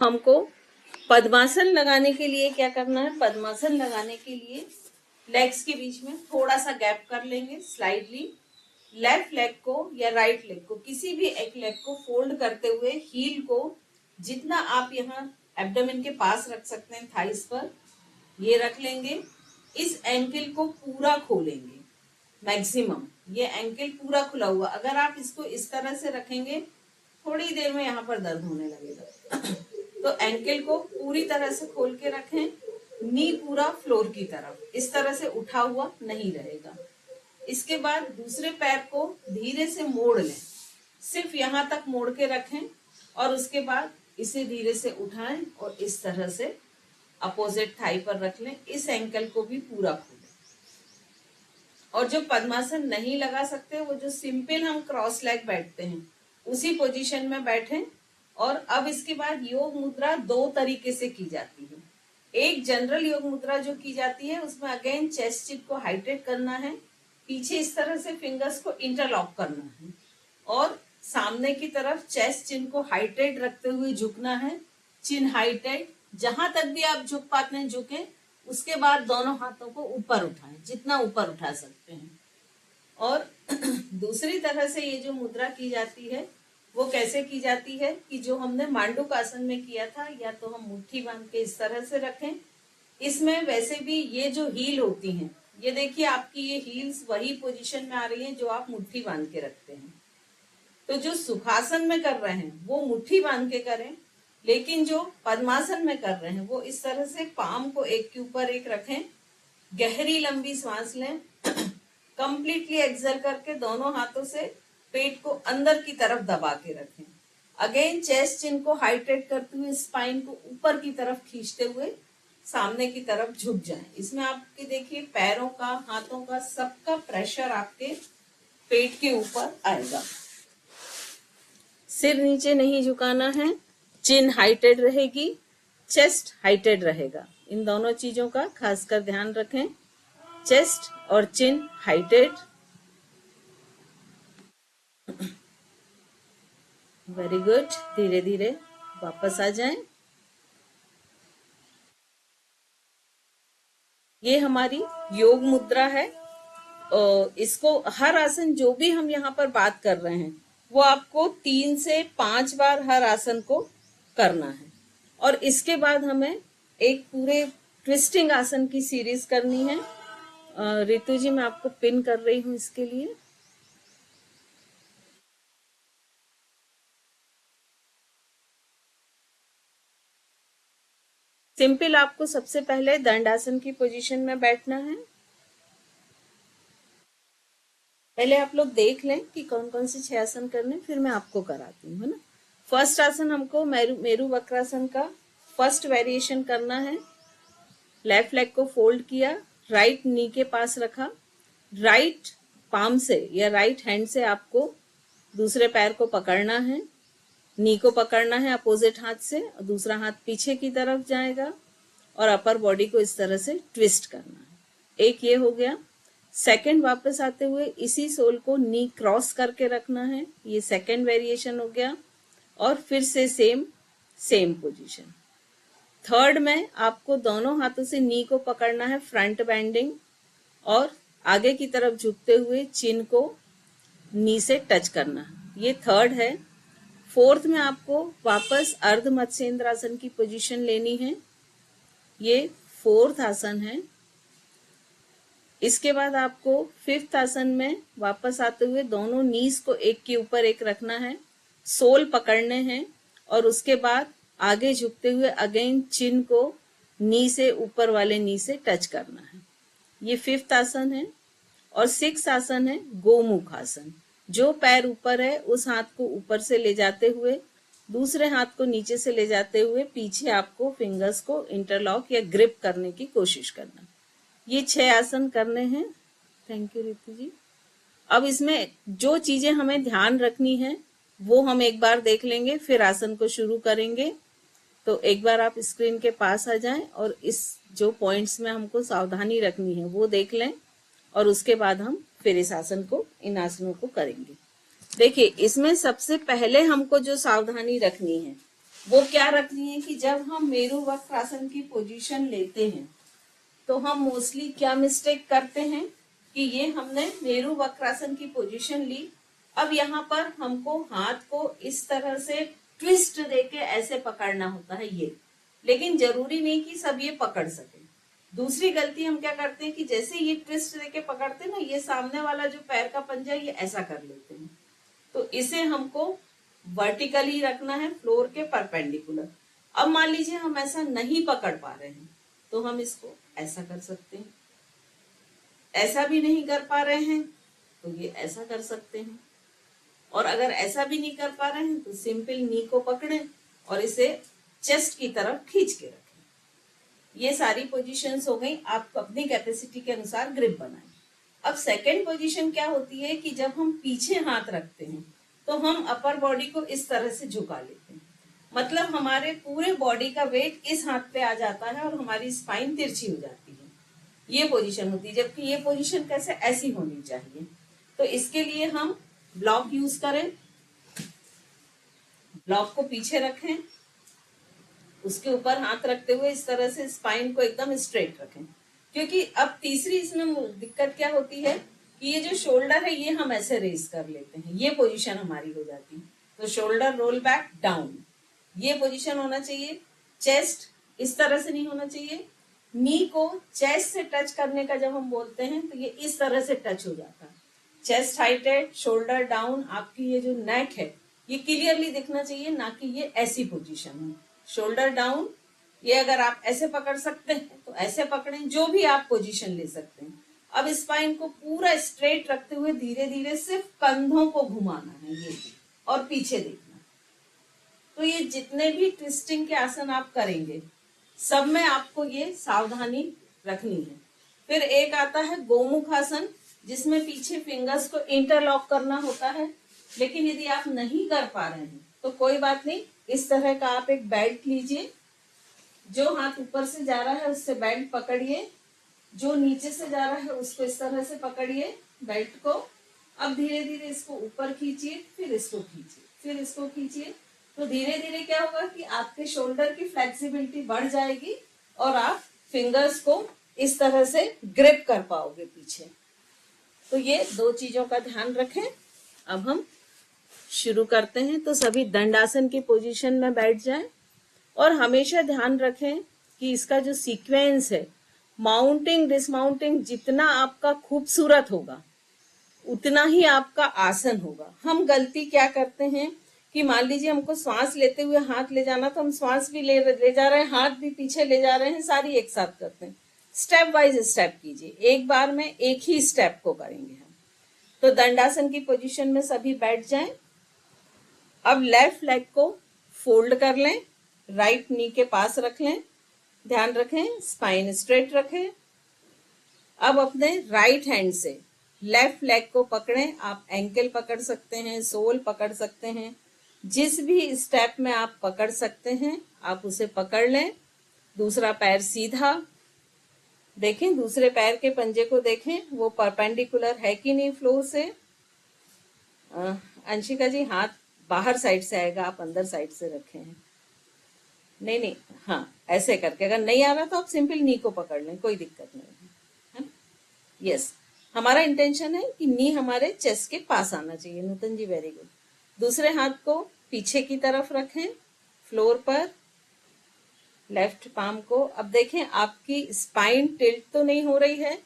हमको पद्मासन लगाने के लिए क्या करना है? पद्मासन लगाने के लिए लेग्स के बीच में थोड़ा सा गैप कर लेंगे स्लाइडली। लेफ्ट लेग को या राइट लेग को, किसी भी एक लेग को फोल्ड करते हुए हील को जितना आप यहाँ एब्डोमेन के पास रख सकते हैं, थाइस पर ये रख लेंगे। इस एंकल को पूरा खोलेंगे मैक्सिमम। ये एंकल पूरा खुला हुआ, अगर आप इसको इस तरह से रखेंगे थोड़ी देर में यहाँ पर दर्द होने लगेगा। तो एंकल को पूरी तरह से खोल के रखें। नी पूरा फ्लोर की तरफ इस तरह से उठा हुआ नहीं रहेगा। इसके बाद दूसरे पैर को धीरे से मोड़ लें, सिर्फ यहाँ तक मोड़ के रखें और उसके बाद इसे धीरे से उठाएं और इस तरह से अपोजिट थाई पर रख लें। इस एंकल को भी पूरा खोलें। और जो पद्मासन नहीं लगा सकते, वो जो सिंपल हम क्रॉस लेग बैठते हैं उसी पोजीशन में बैठें। और अब इसके बाद योग मुद्रा दो तरीके से की जाती है। एक जनरल योग मुद्रा जो की जाती है उसमें अगेन चेस्ट चिप को हाइड्रेट करना है, पीछे इस तरह से फिंगर्स को इंटरलॉक करना है और सामने की तरफ चेस्ट चिन को हाइड्रेट रखते हुए झुकना है। चिन हाइड्रेट, जहां तक भी आप झुक पाते हैं झुकें। उसके बाद दोनों हाथों को ऊपर उठाएं, जितना ऊपर उठा सकते हैं। और दूसरी तरह से ये जो मुद्रा की जाती है वो कैसे की जाती है कि जो हमने मांडूक आसन में किया था, या तो हम मुट्ठी बांध के इस तरह से रखें। इसमें वैसे भी ये जो हील होती हैं, ये देखिए आपकी ये हील्स वही पोजीशन में आ रही हैं जो आप मुट्ठी बांध के रखते हैं। तो जो सुखासन में कर रहे हैं वो मुट्ठी बांध के करें, लेकिन जो पद्मासन में कर रहे हैं वो इस तरह से पाम को एक के ऊपर एक रखें, गहरी लंबी सांस लें, कंप्लीटली एक्सहेल करके दोनों हाथों से पेट को अंदर की तरफ दबा के रखें। अगेन चेस्ट चिन को हाइड्रेट करते हुए स्पाइन को ऊपर की तरफ खींचते हुए सामने की तरफ झुक जाएं। इसमें आपके देखिए पैरों का, हाथों का, सबका प्रेशर आपके पेट के ऊपर आएगा। सिर नीचे नहीं झुकाना है, चिन हाइटेड रहेगी, चेस्ट हाइटेड रहेगा। इन दोनों चीजों का खासकर ध्यान रखें। चेस्ट और चिन हाइटेड। Very good. धीरे धीरे वापस आ जाएं। ये हमारी योग मुद्रा है। इसको हर आसन जो भी हम यहाँ पर बात कर रहे हैं वो आपको 3 से 5 बार हर आसन को करना है। और इसके बाद हमें एक पूरे ट्विस्टिंग आसन की सीरीज करनी है। रितु जी, मैं आपको पिन कर रही हूँ इसके लिए। सिंपल आपको सबसे पहले दंडासन की पोजीशन में बैठना है। पहले आप लोग देख लें कि कौन कौन से 6 आसन करने, फिर मैं आपको कराती हूँ, है ना। फर्स्ट आसन हमको मेरु वक्रासन का फर्स्ट वेरिएशन करना है। लेफ्ट लेग को फोल्ड किया, राइट नी के पास रखा, राइट पाम से या राइट हैंड से आपको दूसरे पैर को पकड़ना है, नी को पकड़ना है अपोजिट हाथ से, और दूसरा हाथ पीछे की तरफ जाएगा और अपर बॉडी को इस तरह से ट्विस्ट करना है। एक ये हो गया। सेकंड, वापस आते हुए इसी सोल को नी क्रॉस करके रखना है, ये सेकंड वेरिएशन हो गया। और फिर से सेम पोजीशन। थर्ड में आपको दोनों हाथों से नी को पकड़ना है, फ्रंट बेंडिंग, और आगे की तरफ झुकते हुए चिन को नी से टच करना है, ये थर्ड है। फोर्थ में आपको वापस अर्ध मत्स्येंद्रासन की पोजीशन लेनी है, ये फोर्थ आसन है। इसके बाद आपको फिफ्थ आसन में वापस आते हुए दोनों नीज को एक के ऊपर एक रखना है, सोल पकड़ने हैं, और उसके बाद आगे झुकते हुए अगेन चिन को नी से ऊपर वाले नी से टच करना है, ये फिफ्थ आसन है। और सिक्स्थ आसन है गोमुख आसन। जो पैर ऊपर है उस हाथ को ऊपर से ले जाते हुए, दूसरे हाथ को नीचे से ले जाते हुए पीछे आपको फिंगर्स को इंटरलॉक या ग्रिप करने की कोशिश करना। ये 6 आसन करने हैं। थैंक यू रितु जी। अब इसमें जो चीजें हमें ध्यान रखनी है वो हम एक बार देख लेंगे, फिर आसन को शुरू करेंगे। तो एक बार आप स्क्रीन के पास आ जाएं और इस जो पॉइंट्स में हमको सावधानी रखनी है वो देख लें, और उसके बाद हम फिर इस आसन को, इन आसनों को करेंगे। देखिए, इसमें सबसे पहले हमको जो सावधानी रखनी है वो क्या रखनी है कि जब हम मेरु वक्रासन की पोजीशन लेते हैं तो हम मोस्टली क्या मिस्टेक करते हैं कि ये हमने मेरु वक्रासन की पोजीशन ली, अब यहाँ पर हमको हाथ को इस तरह से ट्विस्ट देके ऐसे पकड़ना होता है ये, लेकिन जरूरी नहीं कि सब ये पकड़ सके। दूसरी गलती हम क्या करते हैं कि जैसे ये ट्विस्ट देके पकड़ते हैं ना, ये सामने वाला जो पैर का पंजा ये ऐसा कर लेते हैं, तो इसे हमको वर्टिकली रखना है, फ्लोर के परपेंडिकुलर। अब मान लीजिए हम ऐसा नहीं पकड़ पा रहे हैं तो हम इसको ऐसा कर सकते हैं, ऐसा भी नहीं कर पा रहे हैं तो ये ऐसा कर सकते हैं, और अगर ऐसा भी नहीं कर पा रहे हैं तो सिंपल नी को पकड़ें और इसे चेस्ट की तरफ खींच के रखें। ये सारी पोजीशंस हो गई, आप अपनी कैपेसिटी के अनुसार ग्रिप बनाएं। अब सेकंड पोजीशन क्या होती है कि जब हम पीछे हाथ रखते हैं तो हम अपर बॉडी को इस तरह से झुका लेते हैं, मतलब हमारे पूरे बॉडी का वेट इस हाथ पे आ जाता है और हमारी स्पाइन तिरछी हो जाती है, ये पोजीशन होती है। जबकि ये पोजीशन कैसे ऐसी होनी चाहिए, तो इसके लिए हम ब्लॉक यूज करें, ब्लॉक को पीछे रखें, उसके ऊपर हाथ रखते हुए इस तरह से स्पाइन को एकदम स्ट्रेट रखें। क्योंकि अब तीसरी इसमें दिक्कत क्या होती है कि ये जो शोल्डर है ये हम ऐसे रेज कर लेते हैं, ये पोजीशन हमारी हो जाती है, तो शोल्डर रोल बैक डाउन, ये पोजीशन होना चाहिए। चेस्ट इस तरह से नहीं होना चाहिए, नी को चेस्ट से टच करने का जब हम बोलते हैं तो ये इस तरह से टच हो जाता है, चेस्ट हाइटेड, शोल्डर डाउन, आपकी ये जो नेक है ये क्लियरली दिखना चाहिए, ना कि ये ऐसी पोजीशन है, शोल्डर डाउन। ये अगर आप ऐसे पकड़ सकते हैं तो ऐसे पकड़ें, जो भी आप पोजीशन ले सकते हैं। अब स्पाइन को पूरा स्ट्रेट रखते हुए धीरे धीरे सिर्फ कंधों को घुमाना है ये, और पीछे देखना। तो ये जितने भी ट्विस्टिंग के आसन आप करेंगे सब में आपको ये सावधानी रखनी है। फिर एक आता है गोमुख आसन, जिसमें पीछे फिंगर्स को इंटरलॉक करना होता है, लेकिन यदि आप नहीं कर पा रहे हैं तो कोई बात नहीं, इस तरह का आप एक बेल्ट लीजिए, जो हाथ ऊपर से जा रहा है उससे बेल्ट पकड़िए, जो नीचे से जा रहा है उसको इस तरह से पकड़िए बेल्ट को। अब धीरे धीरे इसको ऊपर खींचिए, फिर इसको खींचिए, फिर इसको खींचिए, तो धीरे धीरे क्या होगा कि आपके शोल्डर की फ्लेक्सिबिलिटी बढ़ जाएगी और आप फिंगर्स को इस तरह से ग्रिप कर पाओगे पीछे। तो ये दो चीजों का ध्यान रखें। अब हम शुरू करते हैं, तो सभी दंडासन की पोजीशन में बैठ जाएं और हमेशा ध्यान रखें कि इसका जो सीक्वेंस है, माउंटिंग डिसमाउंटिंग जितना आपका खूबसूरत होगा उतना ही आपका आसन होगा। हम गलती क्या करते हैं कि मान लीजिए हमको श्वास लेते हुए हाथ ले जाना, तो हम श्वास भी ले जा रहे हैं, हाथ भी पीछे ले जा रहे हैं, सारी एक साथ करते हैं। स्टेप वाइज स्टेप कीजिए, एक बार में एक ही स्टेप को करेंगे हम। तो दंडासन की पोजीशन में सभी बैठ जाएं। अब लेफ्ट लेग को फोल्ड कर लें, राइट नी के पास रख लें, ध्यान रखें स्पाइन स्ट्रेट रखें। अब अपने राइट हैंड से लेफ्ट लेग को पकड़ें, आप एंकल पकड़ सकते हैं, सोल पकड़ सकते हैं, जिस भी स्टेप में आप पकड़ सकते हैं आप उसे पकड़ लें। दूसरा पैर सीधा देखें, दूसरे पैर के पंजे को देखें वो परपेंडिकुलर है कि नहीं फ्लोर से। अंशिका जी हाथ बाहर साइड से आएगा, आप अंदर साइड से रखे हैं। नहीं, हाँ ऐसे करके, अगर नहीं आ रहा तो आप सिंपल नी को पकड़ लें, कोई दिक्कत नहीं है। यस, हमारा इंटेंशन है कि नी हमारे चेस्ट के पास आना चाहिए। नूतन जी वेरी गुड। दूसरे हाथ को पीछे की तरफ रखें फ्लोर पर, लेफ्ट पाम को। अब देखें आपकी स्पाइन टिल्ट तो नहीं हो रही है,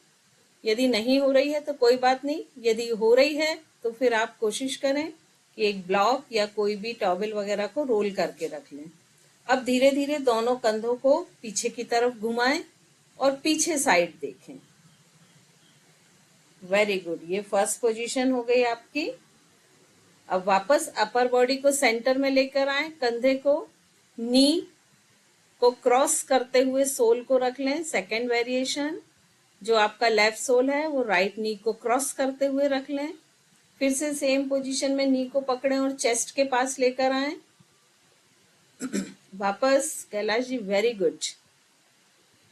यदि नहीं हो रही है तो कोई बात नहीं, यदि हो रही है तो फिर आप कोशिश करें कि एक ब्लॉक या कोई भी टॉवेल वगैरह को रोल करके रख लें। अब धीरे धीरे दोनों कंधों को पीछे की तरफ घुमाएं और पीछे साइड देखें। वेरी गुड, ये फर्स्ट पोजीशन हो गई आपकी। अब वापस अपर बॉडी को सेंटर में लेकर आए, कंधे को नी को क्रॉस करते हुए सोल को रख लें। सेकेंड वेरिएशन, जो आपका लेफ्ट सोल है वो राइट नी को क्रॉस करते हुए रख लें। फिर से सेम पोजीशन में नी को पकड़ें और चेस्ट के पास लेकर आए। वापस कैलाश जी वेरी गुड,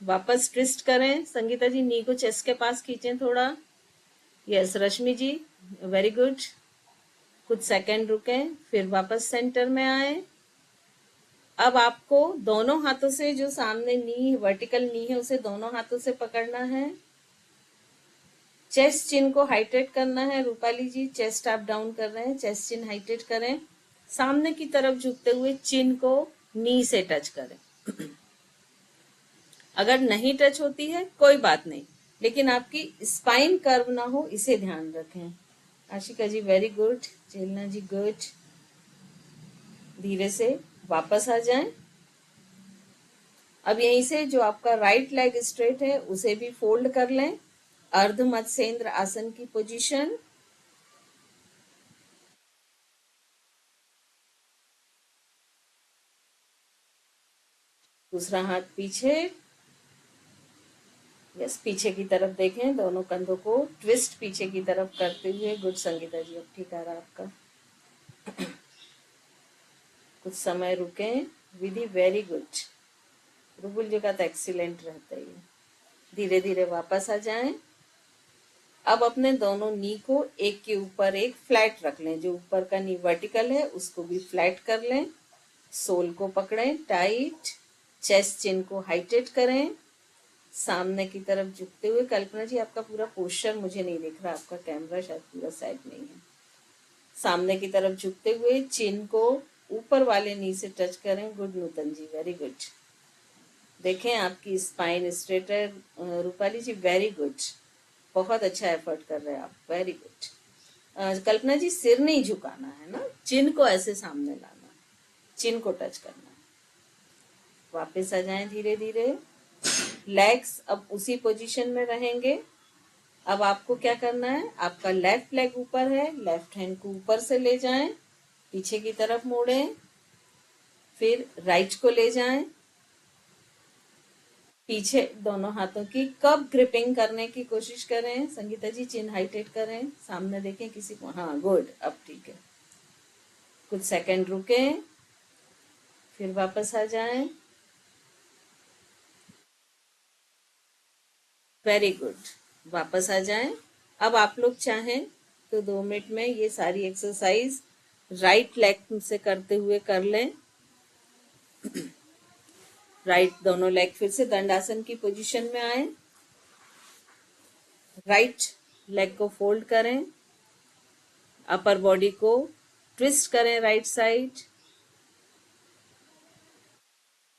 वापस ट्विस्ट करें। संगीता जी नी को चेस्ट के पास खींचें थोड़ा। यस रश्मि जी वेरी गुड, कुछ सेकंड रुकें, फिर वापस सेंटर में आए। अब आपको दोनों हाथों से जो सामने नी वर्टिकल नी है उसे दोनों हाथों से पकड़ना है। चेस्ट चिन को हाइटेट करना है। रूपाली जी चेस्ट आप डाउन कर रहे हैं, चेस्ट चिन हाइटेट करें। सामने की तरफ झुकते हुए चिन को नी से टच करें। अगर नहीं टच होती है कोई बात नहीं, लेकिन आपकी स्पाइन कर्व ना हो इसे ध्यान रखें। आशिका जी वेरी गुड, चेलना जी गुड। धीरे से वापस आ जाएं। अब यहीं से जो आपका राइट लेग स्ट्रेट है उसे भी फोल्ड कर लें। अर्ध मत्स्येंद्र आसन की पोजीशन। दूसरा हाथ पीछे, यस पीछे की तरफ देखें, दोनों कंधों को ट्विस्ट पीछे की तरफ करते हुए। गुड संगीता जी, अब ठीक आ रहा आपका। कुछ समय रुकें। विधि वेरी गुड। रुबुल जी का तो एक्सीलेंट रहता ही है। धीरे धीरे वापस आ जाएं। अब अपने दोनों नी को एक के ऊपर एक फ्लैट रख लें। जो ऊपर का नी वर्टिकल है उसको भी फ्लैट कर लें। सोल को पकड़ें टाइट। चेस्ट चिन को हाइटेट करें। सामने की तरफ झुकते हुए। कल्पना जी आपका पूरा पोस्चर मुझे नहीं दिख रहा, आपका कैमरा शायद पूरा साइड नहीं है। सामने की तरफ झुकते हुए चिन को ऊपर वाले नी से टच करें। गुड नूतन जी, वेरी गुड। देखें आपकी स्पाइन स्ट्रेट है। रूपाली जी वेरी गुड, बहुत अच्छा एफर्ट कर रहे हैं आप, वेरी गुड। कल्पना जी सिर नहीं झुकाना है ना, चिन को ऐसे सामने लाना, चिन को टच करना है। वापस आ जाएं धीरे धीरे। लेग्स अब उसी पोजीशन में रहेंगे। अब आपको क्या करना है, आपका लेफ्ट लेग ऊपर है, लेफ्ट हैंड को ऊपर से ले जाएं, पीछे की तरफ मोड़ें, फिर राइट को ले जाएं, पीछे दोनों हाथों की कब ग्रिपिंग करने की कोशिश करें। संगीता जी चिन हाइटेट करें, सामने देखें किसी को। हाँ गुड, अब ठीक है। कुछ सेकंड रुकें, फिर वापस आ जाएं। वेरी गुड, वापस आ जाएं। अब आप लोग चाहें तो 2 मिनट में ये सारी एक्सरसाइज राइट लेग से करते हुए कर लें। राइट दोनों लेग फिर से दंडासन की पोजीशन में आए। राइट लेग को फोल्ड करें। अपर बॉडी को ट्विस्ट करें राइट साइड।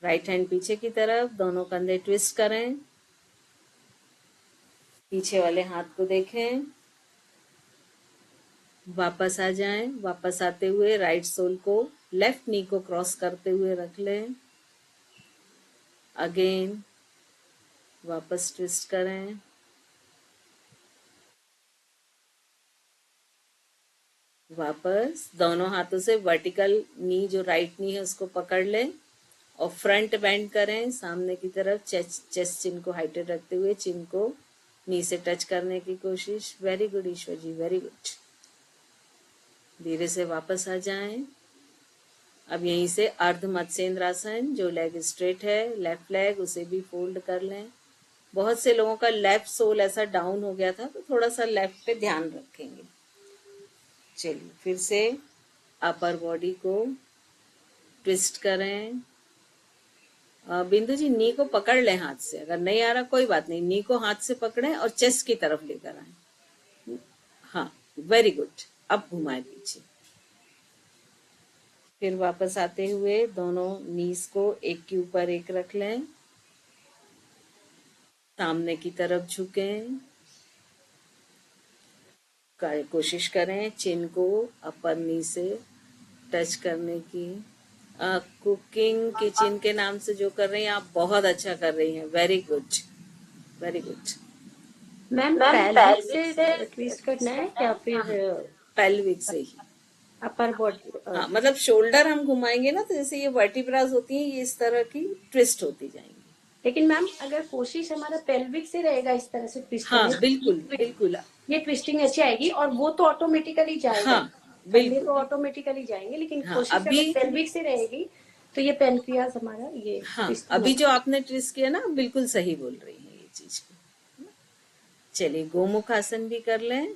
राइट हैंड पीछे की तरफ, दोनों कंधे ट्विस्ट करें। पीछे वाले हाथ को देखें। वापस आ जाएं। वापस आते हुए राइट सोल को लेफ्ट नी को क्रॉस करते हुए रख लें। अगेन वापस ट्विस्ट करें। वापस दोनों हाथों से वर्टिकल नी जो राइट नी है उसको पकड़ लें और फ्रंट बेंड करें सामने की तरफ। चेस्ट चिन को हाइटेड रखते हुए चिन को नी से टच करने की कोशिश। वेरी गुड ईश्वर जी, वेरी गुड। धीरे से वापस आ जाएं। अब यहीं से अर्ध मत्स्येंद्रासन, जो लेग स्ट्रेट है, लेफ्ट लेग उसे भी फोल्ड कर लें। बहुत से लोगों का लेफ्ट सोल ऐसा डाउन हो गया था, तो थोड़ा सा लेफ्ट पे ध्यान रखेंगे। चलिए फिर से अपर बॉडी को ट्विस्ट करें। बिंदु जी नी को पकड़ लें हाथ से, अगर नहीं आ रहा कोई बात नहीं, नी को हाथ से पकड़ें और चेस्ट की तरफ लेकर आए। हाँ वेरी गुड, अब घुमाए पीछे। फिर वापस आते हुए दोनों नीज को एक के ऊपर एक रख लें। सामने की तरफ झुकें। कोशिश करें चिन को अपर नी से टच करने की। कुकिंग किचन के नाम से जो कर रही हैं आप, बहुत अच्छा कर रही हैं, very good, very good. Ma'am pelvic से ट्विस्ट करना है या फिर पेल्विक से ही? Upper body? हाँ मतलब शोल्डर हम घुमाएंगे ना, तो जैसे ये वर्टिब्रास होती हैं, ये इस तरह की ट्विस्ट होती जाएंगी। लेकिन मैम अगर कोशिश हमारा पेल्विक से रहेगा इस तरह से ट्विस्ट हाँ करने, बिल्कुल बिल्कुल, ये ट्विस्टिंग अच्छी आएगी और वो तो ऑटोमेटिकली जाएगा। हाँ कंधे तो बिल्कुल। ऑटोमेटिकली जाएंगे, लेकिन हाँ कोशिश अभी, अगर पेल्विक से रहेगी तो ये पेनक्रियास हमारा ये हाँ ट्विस्टिंग अभी जो आपने ट्विस्ट किया ना, बिल्कुल सही बोल रही हैं ये चीज को। चलिए गोमुख आसन भी कर लें।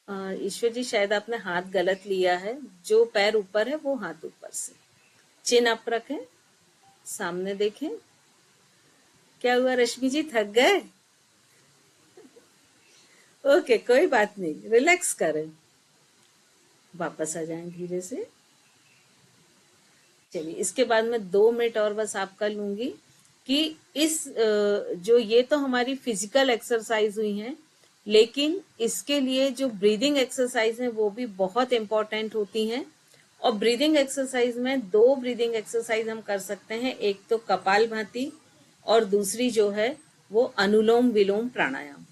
ईश्वर जी शायद आपने हाथ गलत लिया है, जो पैर ऊपर है वो हाथ ऊपर से, चिन अप रखें, सामने देखें। क्या हुआ रश्मि जी, थक गए? ओके, कोई बात नहीं, रिलैक्स करें, वापस आ जाएं धीरे से। चलिए, इसके बाद मैं 2 मिनट और बस आपका लूंगी कि जो ये तो हमारी फिजिकल एक्सरसाइज हुई हैं, लेकिन इसके लिए जो ब्रीदिंग एक्सरसाइज है वो भी बहुत इंपॉर्टेंट होती हैं। और ब्रीदिंग एक्सरसाइज में 2 ब्रीदिंग एक्सरसाइज हम कर सकते हैं, एक तो कपालभाति और दूसरी जो है वो अनुलोम विलोम प्राणायाम।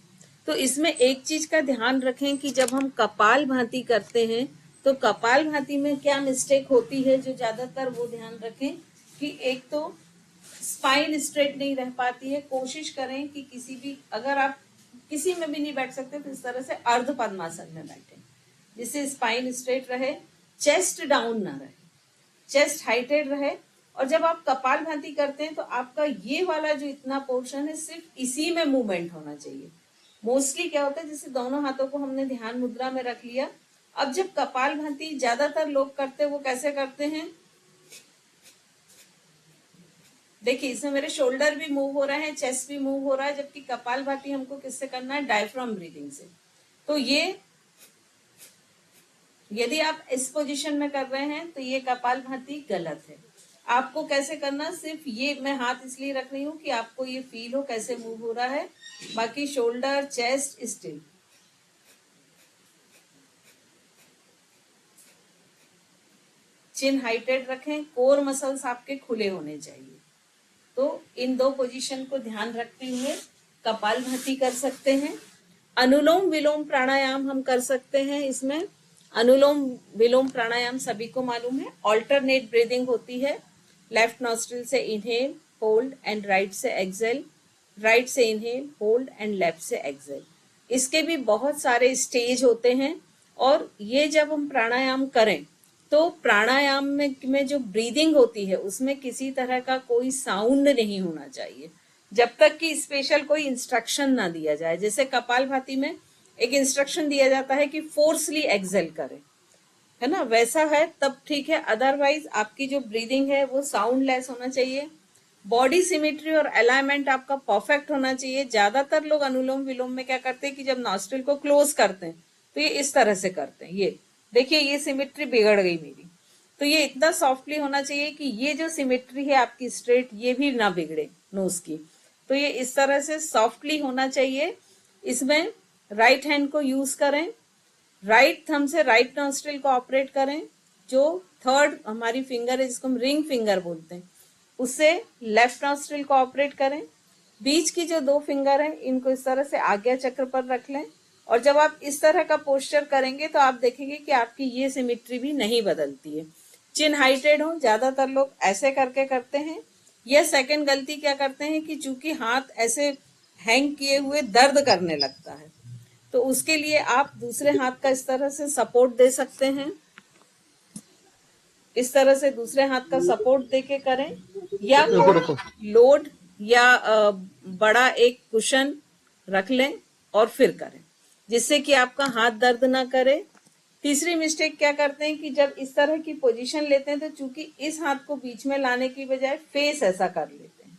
तो इसमें एक चीज का ध्यान रखें कि जब हम कपालभाति करते हैं तो कपालभाति में क्या मिस्टेक होती है, जो ज्यादातर वो ध्यान रखें कि एक तो स्पाइन स्ट्रेट नहीं रह पाती है। कोशिश करें कि किसी भी, अगर आप किसी में भी नहीं बैठ सकते तो इस तरह से अर्ध पद्मासन में बैठे, जिससे स्पाइन स्ट्रेट रहे, चेस्ट डाउन ना रहे, चेस्ट हाइटेड रहे। और जब आप कपालभाति करते हैं तो आपका ये वाला जो इतना पोर्शन है सिर्फ इसी में मूवमेंट होना चाहिए। मोस्टली क्या होता है, जैसे दोनों हाथों को हमने ध्यान मुद्रा में रख लिया। अब जब कपालभाति ज्यादातर लोग करते हैं वो कैसे करते हैं, देखिए इसमें मेरे शोल्डर भी मूव हो रहे हैं, चेस्ट भी मूव हो रहा है, जबकि कपालभाति हमको किससे करना है, डायफ्राम ब्रीदिंग से। तो ये यदि आप इस पोजीशन में कर रहे हैं तो ये कपालभाति गलत है। आपको कैसे करना, सिर्फ ये मैं हाथ इसलिए रख रही हूँ कि आपको ये फील हो कैसे मूव हो रहा है, बाकी शोल्डर चेस्ट स्टिल। चिन हाइटेड रखें, कोर मसल्स आपके खुले होने चाहिए। तो इन 2 पोजीशन को ध्यान रखते हुए कपालभाति कर सकते हैं। अनुलोम विलोम प्राणायाम हम कर सकते हैं। इसमें अनुलोम विलोम प्राणायाम सभी को मालूम है, ऑल्टरनेट ब्रीदिंग होती है। लेफ्ट नॉस्ट्रिल से इनहेल, होल्ड एंड राइट से एक्सेल, राइट से इनहेल, होल्ड एंड लेफ्ट से एक्सेल। इसके भी बहुत सारे स्टेज होते हैं। और ये जब हम प्राणायाम करें तो प्राणायाम में जो ब्रीदिंग होती है उसमें किसी तरह का कोई साउंड नहीं होना चाहिए, जब तक कि स्पेशल कोई इंस्ट्रक्शन ना दिया जाए। जैसे कपालभाति में एक इंस्ट्रक्शन दिया जाता है कि फोर्सली एक्सेल करें, है ना, वैसा है तब ठीक है। अदरवाइज आपकी जो ब्रीदिंग है वो साउंडलेस होना चाहिए। बॉडी सिमेट्री और अलाइनमेंट आपका परफेक्ट होना चाहिए। ज्यादातर लोग अनुलोम विलोम में क्या करते हैं कि जब नॉस्ट्रिल को क्लोज करते हैं तो ये इस तरह से करते हैं, ये देखिए ये सिमेट्री बिगड़ गई मेरी। तो ये इतना सॉफ्टली होना चाहिए कि ये जो सिमेट्री है आपकी स्ट्रेट, ये भी ना बिगड़े नोज की। तो ये इस तरह से सॉफ्टली होना चाहिए। इसमें राइट हैंड को यूज करें, राइट थंब से राइट नॉस्ट्रिल को ऑपरेट करें, जो थर्ड हमारी फिंगर है जिसको हम रिंग फिंगर बोलते हैं, उससे लेफ्ट नॉस्ट्रिल को ऑपरेट करें। बीच की जो 2 फिंगर है इनको इस तरह से आज्ञा चक्र पर रख लें। और जब आप इस तरह का पोस्चर करेंगे तो आप देखेंगे कि आपकी ये सिमेट्री भी नहीं बदलती है। चिन हाइटेड हो, ज्यादातर लोग ऐसे करके करते हैं। यह सेकंड गलती क्या करते हैं कि चूंकि हाथ ऐसे हैंग किए हुए दर्द करने लगता है, तो उसके लिए आप दूसरे हाथ का इस तरह से सपोर्ट दे सकते हैं। इस तरह से दूसरे हाथ का सपोर्ट देके करें, या लोड या बड़ा एक कुशन रख लें और फिर करें, जिससे कि आपका हाथ दर्द ना करे। तीसरी मिस्टेक क्या करते हैं कि जब इस तरह की पोजीशन लेते हैं तो चूंकि इस हाथ को बीच में लाने की बजाय फेस ऐसा कर लेते हैं,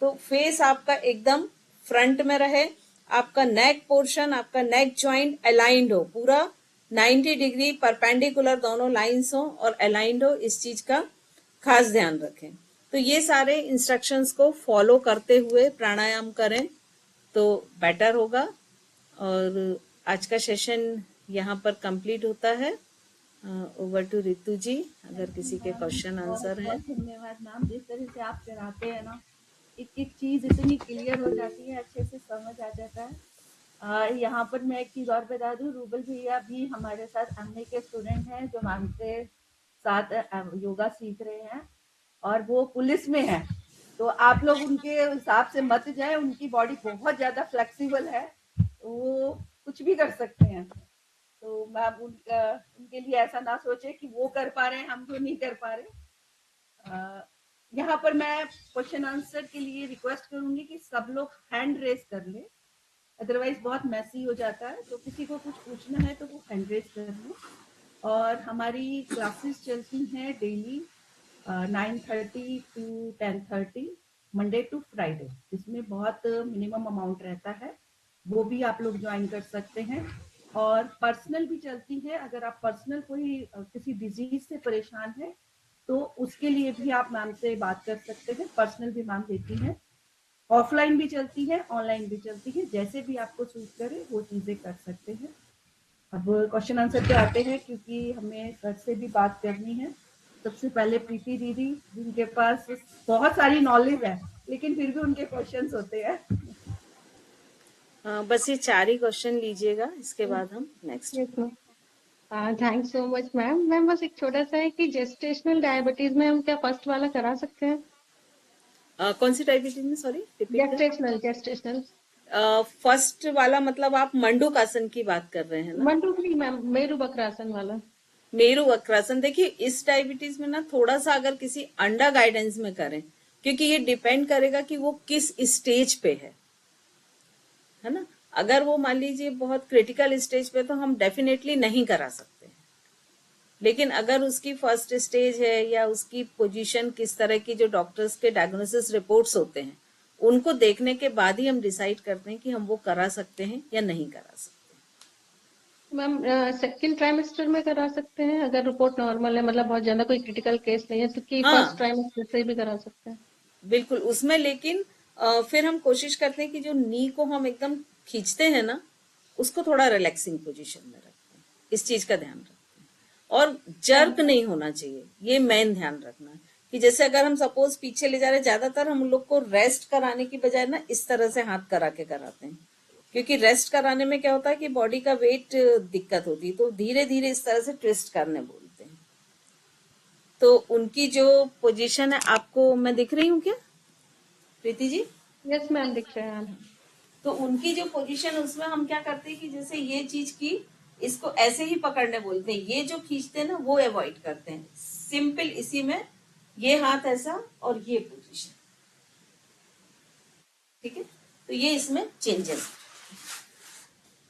तो फेस आपका एकदम फ्रंट में रहे, आपका नेक पोर्शन, आपका नेक ज्वाइंट अलाइंड हो, पूरा 90 डिग्री परपेंडिकुलर दोनों लाइंस हो और अलाइंड हो, इस चीज का खास ध्यान रखें। तो ये सारे इंस्ट्रक्शंस को फॉलो करते हुए प्राणायाम करें तो बेटर होगा। और आज का सेशन यहाँ पर कंप्लीट होता है। ओवर टू रितु जी, अगर किसी के क्वेश्चन आंसर है। धन्यवाद मैम, जिस तरह से आप कराते हैं ना, एक एक चीज इतनी क्लियर हो जाती है, अच्छे से समझ आ जाता है। यहाँ पर मैं एक चीज और बता दूं, रूबल भैया भी हमारे साथ एमए के स्टूडेंट हैं जो मैम के साथ योगा सीख रहे हैं, और वो पुलिस में है। तो आप लोग उनके हिसाब से मत जाए, उनकी बॉडी बहुत ज्यादा फ्लेक्सिबल है, वो कुछ भी कर सकते हैं। तो मैम उनके लिए ऐसा ना सोचे कि वो कर पा रहे हैं हम तो नहीं कर पा रहे। यहाँ पर मैं क्वेश्चन आंसर के लिए रिक्वेस्ट करूंगी कि सब लोग हैंड रेस कर ले, अदरवाइज बहुत मैसी हो जाता है। तो किसी को कुछ पूछना है तो वो हैंड रेज कर लें। और हमारी क्लासेस चलती हैं daily 9:30 to 10:30 Monday to Friday. इसमें बहुत मिनिमम अमाउंट रहता है, वो भी आप लोग ज्वाइन कर सकते हैं। और पर्सनल भी चलती है, अगर आप पर्सनल कोई किसी डिजीज से परेशान है तो उसके लिए भी आप मैम से बात कर सकते हैं, पर्सनल भी मैम देती हैं। ऑफलाइन भी चलती है, ऑनलाइन भी चलती है, जैसे भी आपको सूट करे वो चीजें कर सकते हैं। अब क्वेश्चन आंसर पे आते हैं, क्योंकि हमें सर से भी बात करनी है। सबसे पहले प्रीति दीदी, जिनके पास बहुत सारी नॉलेज है लेकिन फिर भी उनके क्वेश्चंस होते हैं। बस ये 4 ही क्वेश्चन लीजिएगा, इसके बाद हम next. Yes ma'am, thanks so much ma'am. Ma'am बस एक छोटा सा है कि जेस्टेशनल डायबिटीज में हम क्या फर्स्ट वाला करा सकते हैं? कौन सी डायबिटीज में, सॉरी रिपीट कर। जेस्टेशनल फर्स्ट वाला मतलब आप मंडूकासन की बात कर रहे हैं ना? मंडूकरी मैम, मेरू बकरासन वाला। मेरू वक्रासन। देखिए इस डायबिटीज में ना थोड़ा सा अगर किसी अंडर गाइडेंस में करें, क्योंकि ये डिपेंड करेगा कि वो किस स्टेज पे है ना। अगर वो मान लीजिए बहुत क्रिटिकल स्टेज पे तो हम डेफिनेटली नहीं करा सकते, लेकिन अगर उसकी फर्स्ट स्टेज है या उसकी पोजीशन किस तरह की, जो डॉक्टर्स के डायग्नोसिस रिपोर्ट्स होते हैं उनको देखने के बाद ही हम डिसाइड करते हैं कि हम वो करा सकते हैं या नहीं करा सकते। मैम सेकेंड ट्राइमेस्टर में करा सकते हैं अगर रिपोर्ट नॉर्मल है, मतलब बहुत ज्यादा कोई क्रिटिकल केस नहीं है, तो कि फर्स्ट हाँ ट्राइमेस्टर से भी करा सकते हैं? बिल्कुल उसमें, लेकिन फिर हम कोशिश करते हैं कि जो नी को हम एकदम खींचते हैं ना, उसको थोड़ा रिलैक्सिंग पोजीशन में रखते हैं, इस चीज का ध्यान रखते हैं। और जर्क नहीं होना चाहिए, ये मेन ध्यान रखना है कि जैसे अगर हम सपोज पीछे ले जा रहे हैं, ज्यादातर हम लोग को रेस्ट कराने की बजाय ना इस तरह से हाथ करा के कराते हैं, क्योंकि रेस्ट कराने में क्या होता है कि बॉडी का वेट दिक्कत होती है, तो धीरे धीरे इस तरह से ट्विस्ट करने बोलते हैं। तो उनकी जो पोजीशन है, आपको मैं दिख रही हूँ क्या प्रीति जी? यस मैम, दिख रहे हैं। तो उनकी जो पोजीशन, उसमें हम क्या करते हैं कि जैसे ये चीज की, इसको ऐसे ही पकड़ने बोलते हैं, ये जो खींचते हैं ना वो अवॉइड करते हैं। सिंपल इसी में ये हाथ ऐसा और ये पोजीशन, ठीक है। तो ये इसमें चेंजेस।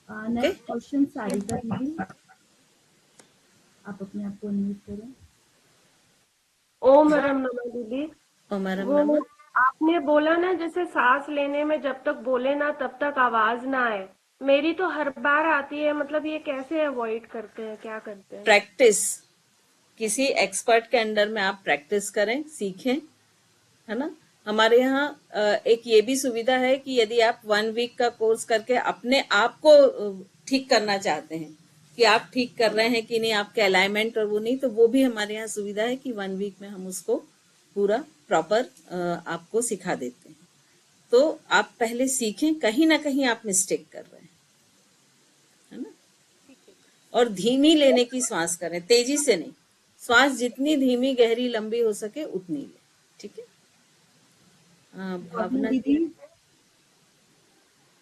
नेक्स्ट क्वेश्चन सारिका दीदी, आप अपने आप को अनम्यूट करें। ओम रम नमः दीदी। ओमरम वो नमा। आपने बोला ना, जैसे सांस लेने में जब तक बोले ना तब तक आवाज ना आए, मेरी तो हर बार आती है, मतलब ये कैसे अवॉइड करते हैं, क्या करते हैं? प्रैक्टिस, किसी एक्सपर्ट के अंडर में आप प्रैक्टिस करें, सीखें, है ना। हमारे यहाँ एक ये भी सुविधा है कि यदि आप 1 वीक का कोर्स करके अपने आप को ठीक करना चाहते हैं कि आप ठीक कर रहे हैं कि नहीं, आपके अलाइनमेंट और वो नहीं, तो वो भी हमारे यहाँ सुविधा है कि 1 वीक में हम उसको पूरा प्रॉपर आपको सिखा देते हैं। तो आप पहले सीखें, कहीं ना कहीं आप मिस्टेक कर रहे हैं, है ना। और धीमी लेने की श्वास करें, तेजी से नहीं। श्वास जितनी धीमी गहरी लंबी हो सके उतनी ले, ठीक है। भावना दीदी,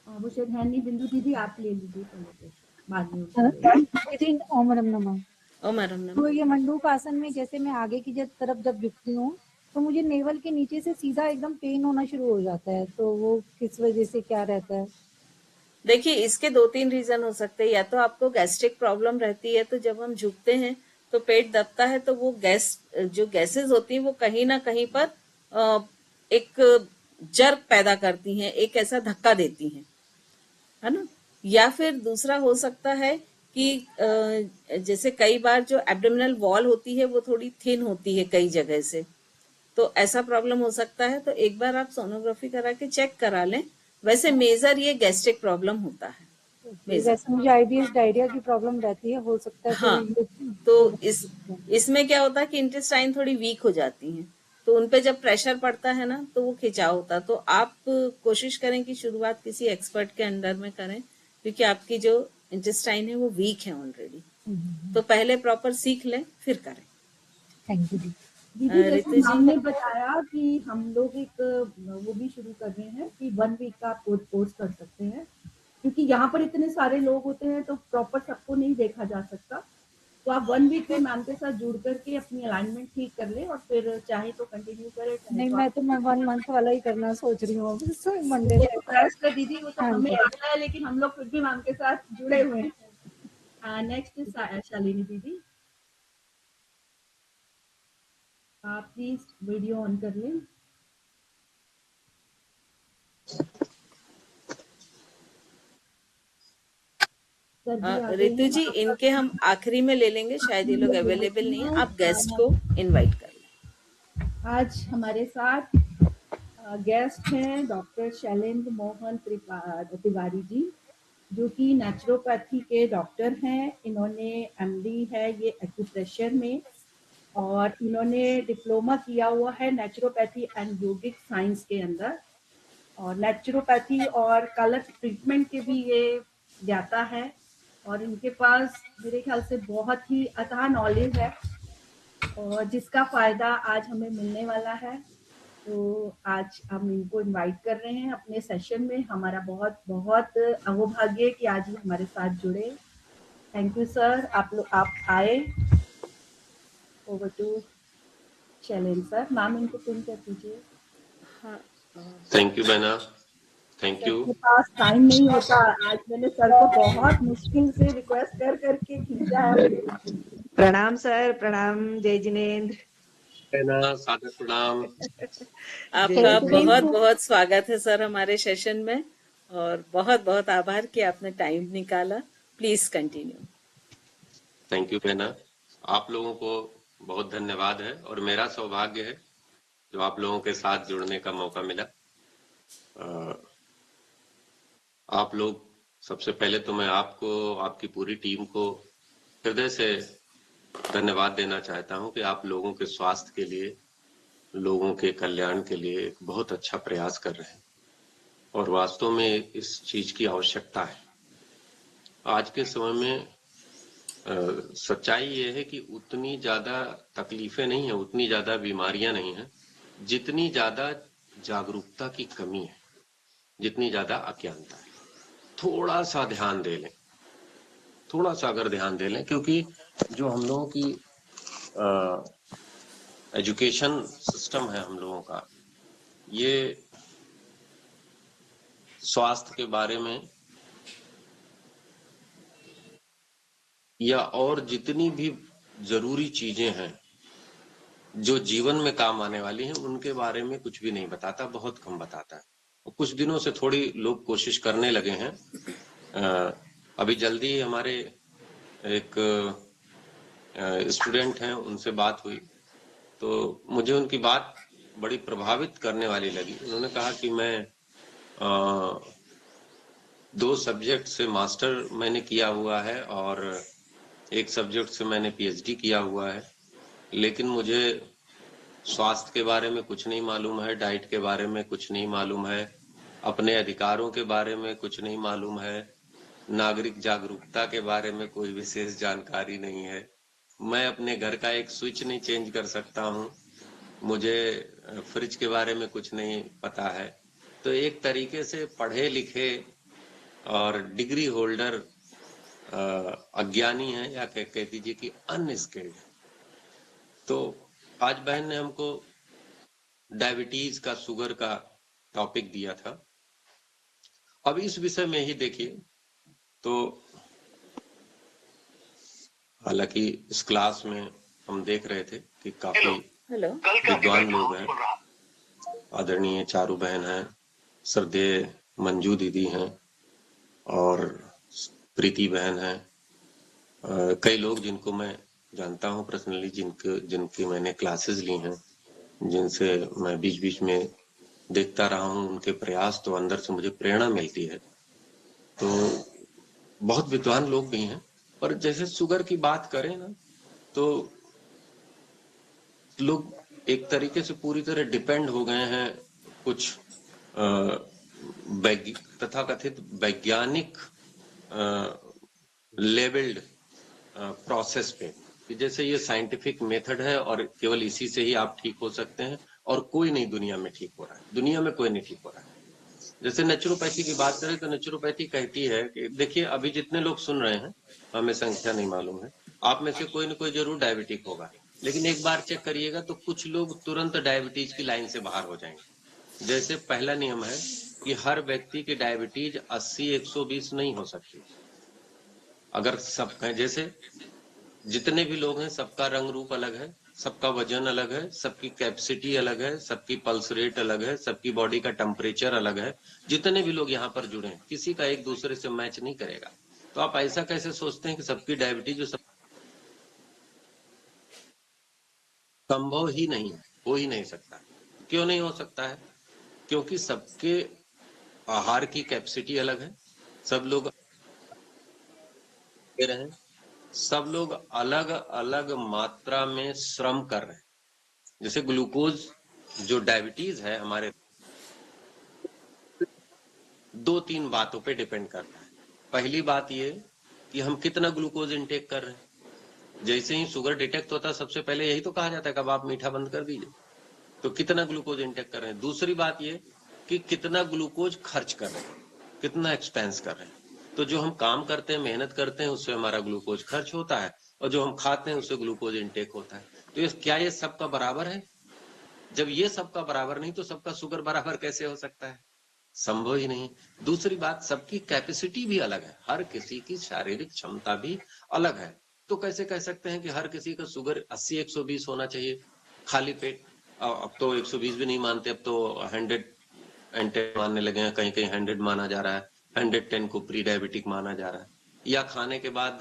वो शायद है नहीं। बिंदु दीदी, आप ले लीजिए पहले क्वेश्चन, बाद में दीदी ओम रम नमः। ओ मैडम तो ये मंडूक आसन में जैसे मैं आगे की तरफ जब झुकती हूँ तो मुझे नेवल के नीचे से सीधा एकदम पेन होना शुरू हो जाता है, तो वो किस वजह से, क्या रहता है? देखिए इसके 2-3 रीजन हो सकते हैं। या तो आपको गैस्ट्रिक प्रॉब्लम रहती है, तो जब हम झुकते हैं तो पेट दबता है, तो वो गैस, जो गैसेस होती हैं वो कहीं ना कहीं पर एक जर्क पैदा करती हैं, एक ऐसा धक्का देती हैं, है ना। या फिर दूसरा हो सकता है कि जैसे कई बार जो एब्डोमिनल वॉल होती है वो थोड़ी थिन होती है कई जगह से, तो ऐसा प्रॉब्लम हो सकता है। तो एक बार आप सोनोग्राफी करा के चेक करा लें। वैसे मेजर ये गैस्ट्रिक प्रॉब्लम होता है, मेजर। वैसे मुझे आईबीएस डायरिया की प्रॉब्लम रहती है, हो सकता है हाँ, तो इसमें क्या होता है कि इंटेस्टाइन थोड़ी वीक हो जाती हैं, तो उनपे जब प्रेशर पड़ता है ना तो वो खिंचाव होता है। तो आप कोशिश करें कि शुरुआत किसी एक्सपर्ट के अंडर में करें, क्योंकि आपकी जो इंटेस्टाइन है वो वीक है ऑलरेडी। तो पहले प्रॉपर सीख लें फिर करें। थैंक यू दीदी। दीदी, जैसे रितु जी। हमने बताया कि हम लोग एक वो भी शुरू कर रहे हैं कि 1 वीक का आप कोर्स कर सकते हैं, क्योंकि यहाँ पर इतने सारे लोग होते हैं तो प्रॉपर सबको नहीं देखा जा सकता। तो आप 1 वीक में मैम के साथ जुड़ करके अपनी अलाइनमेंट ठीक कर ले और फिर चाहे तो कंटिन्यू करें, चाहे नहीं, तो मैं 1 मंथ वाला ही करना सोच रही हूँ बस मंडे से। रिक्वेस्ट है दीदी, वो तो हाँ हमें जी। आता है लेकिन हम लोग फिर भी मैम के साथ जुड़े हुए हैं। नेक्स्ट शालिनी दीदी, आप प्लीज वीडियो ऑन कर लें। सर जी आ गए रितु हैं। जी, इनके हम आखिरी में ले लेंगे, शायद ये लोग अवेलेबल नहीं है, आप गेस्ट को इनवाइट कर लें। आज हमारे साथ गेस्ट हैं डॉक्टर शैलेंद्र मोहन तिवारी जी, जो कि नेचुरोपैथी के डॉक्टर हैं। इन्होंने एमडी है ये एक्यूप्रेशर में, और इन्होंने डिप्लोमा किया हुआ है नेचुरोपैथी एंड योगिक साइंस के अंदर, और नेचुरोपैथी और कलर ट्रीटमेंट के भी ये ज्ञाता है, और इनके पास मेरे ख्याल से बहुत ही अथाह नॉलेज है और जिसका फायदा आज हमें मिलने वाला है। तो आज हम इनको इनवाइट कर रहे हैं अपने सेशन में। हमारा बहुत बहुत अहोभाग्य कि आज ये हमारे साथ जुड़े। थैंक यू सर, आप आए। Over to Shailendra sir. Ma'am इनको पिन कर दीजिए। थैंक यू बहना, थैंक सर यू। के पास टाइम नहीं होता, आज मैंने सर को बहुत मुश्किल से रिक्वेस्ट कर करके खींचा है। प्रणाम सर, प्रणाम। जय जिनेन्द्र। बहना सादर प्रणाम। आपका जय बहुत जिनेन्द्र। बहुत स्वागत है सर हमारे सेशन में, और बहुत बहुत आभार कि आपने टाइम निकाला। Please continue. थैंक यू बहना, आप लोगों को बहुत धन्यवाद है, और मेरा सौभाग्य है जो आप लोगों के साथ जुड़ने का मौका मिला। आप लोग, सबसे पहले तो मैं आपको, आपकी पूरी टीम को हृदय से धन्यवाद देना चाहता हूं कि आप लोगों के स्वास्थ्य के लिए, लोगों के कल्याण के लिए एक बहुत अच्छा प्रयास कर रहे हैं, और वास्तव में इस चीज की आवश्यकता है। आज के समय में सच्चाई ये है कि उतनी ज्यादा तकलीफें नहीं है, उतनी ज्यादा बीमारियां नहीं है, जितनी ज्यादा जागरूकता की कमी है, जितनी ज्यादा अज्ञानता है। थोड़ा सा ध्यान दे लें, थोड़ा सा अगर ध्यान दे लें, क्योंकि जो हम लोगों की एजुकेशन सिस्टम है हम लोगों का, ये स्वास्थ्य के बारे में या और जितनी भी जरूरी चीजें हैं जो जीवन में काम आने वाली हैं, उनके बारे में कुछ भी नहीं बताता, बहुत कम बताता है। कुछ दिनों से थोड़ी लोग कोशिश करने लगे हैं। अभी जल्दी हमारे एक स्टूडेंट हैं, उनसे बात हुई तो मुझे उनकी बात बड़ी प्रभावित करने वाली लगी। उन्होंने कहा कि मैं 2 सब्जेक्ट से मास्टर मैंने किया हुआ है और एक सब्जेक्ट से मैंने पीएचडी किया हुआ है, लेकिन मुझे स्वास्थ्य के बारे में कुछ नहीं मालूम है, डाइट के बारे में कुछ नहीं मालूम है, अपने अधिकारों के बारे में कुछ नहीं मालूम है, नागरिक जागरूकता के बारे में कोई विशेष जानकारी नहीं है, मैं अपने घर का एक स्विच नहीं चेंज कर सकता हूँ, मुझे फ्रिज के बारे में कुछ नहीं पता है। तो एक तरीके से पढ़े लिखे और डिग्री होल्डर अज्ञानी है, या कह दीजिए कि अनस्किल्ड। तो आज बहन ने हमको डायबिटीज का, शुगर का टॉपिक दिया था। अब इस विषय में ही देखिए, तो हालांकि इस क्लास में हम देख रहे थे कि काफी विद्वान लोग हैं। आदरणीय चारू बहन हैं, श्रद्धेय मंजू दीदी हैं, और प्रीति बहन है, कई लोग जिनको मैं जानता हूं पर्सनली, जिनकी मैंने क्लासेस ली हैं, जिनसे मैं बीच बीच में देखता रहा हूं उनके प्रयास, तो अंदर से मुझे प्रेरणा मिलती है। तो बहुत विद्वान लोग भी हैं, पर जैसे शुगर की बात करें ना, तो लोग एक तरीके से पूरी तरह डिपेंड हो गए हैं कुछ तथाकथित वैज्ञानिक लेवल्ड प्रोसेस पे, कि जैसे ये साइंटिफिक मेथड है और केवल इसी से ही आप ठीक हो सकते हैं, और कोई नहीं दुनिया में ठीक हो रहा है, दुनिया में कोई नहीं ठीक हो रहा है। जैसे नेचुरोपैथी की बात करें तो नेचुरोपैथी कहती है कि देखिए, अभी जितने लोग सुन रहे हैं, हमें संख्या नहीं मालूम है, आप में से कोई न कोई जरूर डायबिटिक होगा, लेकिन एक बार चेक करिएगा तो कुछ लोग तुरंत डायबिटीज की लाइन से बाहर हो जाएंगे। जैसे पहला नियम है कि हर व्यक्ति की डायबिटीज 80-120 नहीं हो सकती। अगर सब जैसे जितने भी लोग हैं सबका रंग रूप अलग है, सबका वजन अलग है, सबकी कैपेसिटी अलग है, सबकी पल्स रेट अलग है, सबकी बॉडी का टेम्परेचर अलग है। जितने भी लोग यहाँ पर जुड़े हैं किसी का एक दूसरे से मैच नहीं करेगा। तो आप ऐसा कैसे सोचते हैं कि सबकी डायबिटीज जो संभव ही नहीं है, हो ही नहीं सकता। क्यों नहीं हो सकता है? क्योंकि सबके आहार की कैपेसिटी अलग है, सब लोग रहे हैं, सब लोग अलग अलग मात्रा में श्रम कर रहे हैं। जैसे ग्लूकोज जो डायबिटीज है हमारे 2-3 बातों पे डिपेंड करता है। पहली बात ये कि हम कितना ग्लूकोज इंटेक कर रहे हैं। जैसे ही शुगर डिटेक्ट होता है सबसे पहले यही तो कहा जाता है कि अब आप मीठा बंद कर दीजिए। तो कितना ग्लूकोज इंटेक कर रहे हैं। दूसरी बात ये कि कितना ग्लूकोज खर्च कर रहे हैं, कितना एक्सपेंस कर रहे हैं। तो जो हम काम करते हैं, मेहनत करते हैं, उससे हमारा ग्लूकोज खर्च होता है, और जो हम खाते हैं उससे ग्लूकोज इंटेक होता है। तो क्या ये सबका बराबर है? जब ये सबका बराबर नहीं तो सबका शुगर बराबर कैसे हो सकता है? संभव ही नहीं। दूसरी बात, सबकी कैपेसिटी भी अलग है, हर किसी की शारीरिक क्षमता भी अलग है। तो कैसे कह सकते हैं कि हर किसी का शुगर 80-120 होना चाहिए खाली पेट? अब तो 120 भी नहीं मानते, अब तो 110 मानने लगे हैं, कहीं कहीं 100 माना जा रहा है, 110 को प्री डायबिटिक माना जा रहा है। या खाने के बाद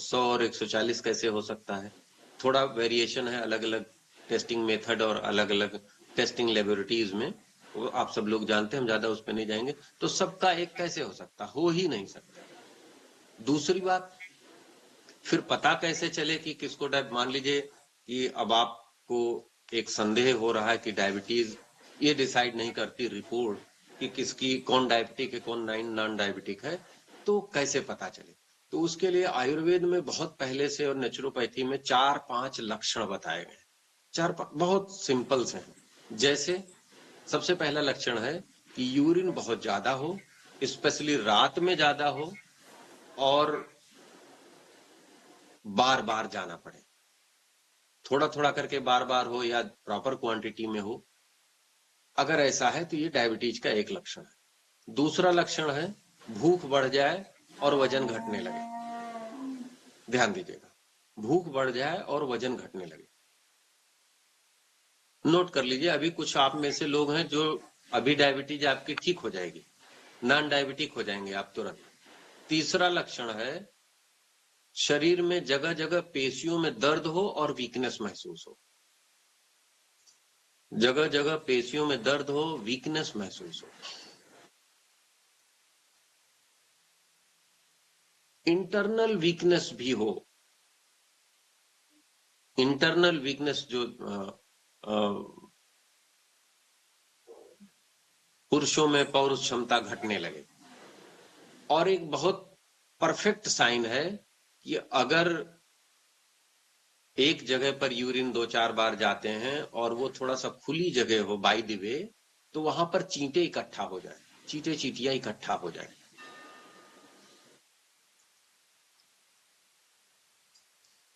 100 और 140 कैसे हो सकता है? थोड़ा वेरिएशन है अलग अलग टेस्टिंग मेथड और अलग अलग टेस्टिंग लेबोरेटरीज में, वो आप सब लोग जानते हैं, हम ज्यादा उस पर नहीं जाएंगे। तो सबका एक कैसे हो सकता? हो ही नहीं सकता। दूसरी बात, फिर पता कैसे चले कि किसको मान लीजिए कि अब आपको एक संदेह हो रहा है कि डायबिटीज, ये डिसाइड नहीं करती रिपोर्ट कि किसकी कौन डायबिटिक है कौन नॉन डायबिटिक है, तो कैसे पता चले? तो उसके लिए आयुर्वेद में बहुत पहले से और नेचुरोपैथी में 4-5 लक्षण बताए गए। 4-5 बहुत सिंपल से हैं। जैसे सबसे पहला लक्षण है कि यूरिन बहुत ज्यादा हो, स्पेशली रात में ज्यादा हो, और बार बार जाना पड़े। थोड़ा थोड़ा करके बार बार हो या प्रॉपर क्वांटिटी में हो। अगर ऐसा है तो ये डायबिटीज का एक लक्षण है। दूसरा लक्षण है भूख बढ़ जाए और वजन घटने लगे। ध्यान दीजिएगा, भूख बढ़ जाए और वजन घटने लगे। नोट कर लीजिए, अभी कुछ आप में से लोग हैं जो अभी डायबिटीज आपकी ठीक हो जाएगी, नॉन डायबिटिक हो जाएंगे आप तुरंत। तीसरा लक्षण है शरीर में जगह जगह पेशियों में दर्द हो और वीकनेस महसूस हो। जगह जगह पेशियों में दर्द हो, वीकनेस महसूस हो। इंटरनल वीकनेस भी हो। इंटरनल वीकनेस जो पुरुषों में पौरुष क्षमता घटने लगे। और एक बहुत परफेक्ट साइन है कि अगर एक जगह पर यूरिन 2-4 बार जाते हैं और वो थोड़ा सा खुली जगह हो बाय द वे, तो वहां पर चींटे इकट्ठा हो जाए, चींटियां इकट्ठा हो जाए।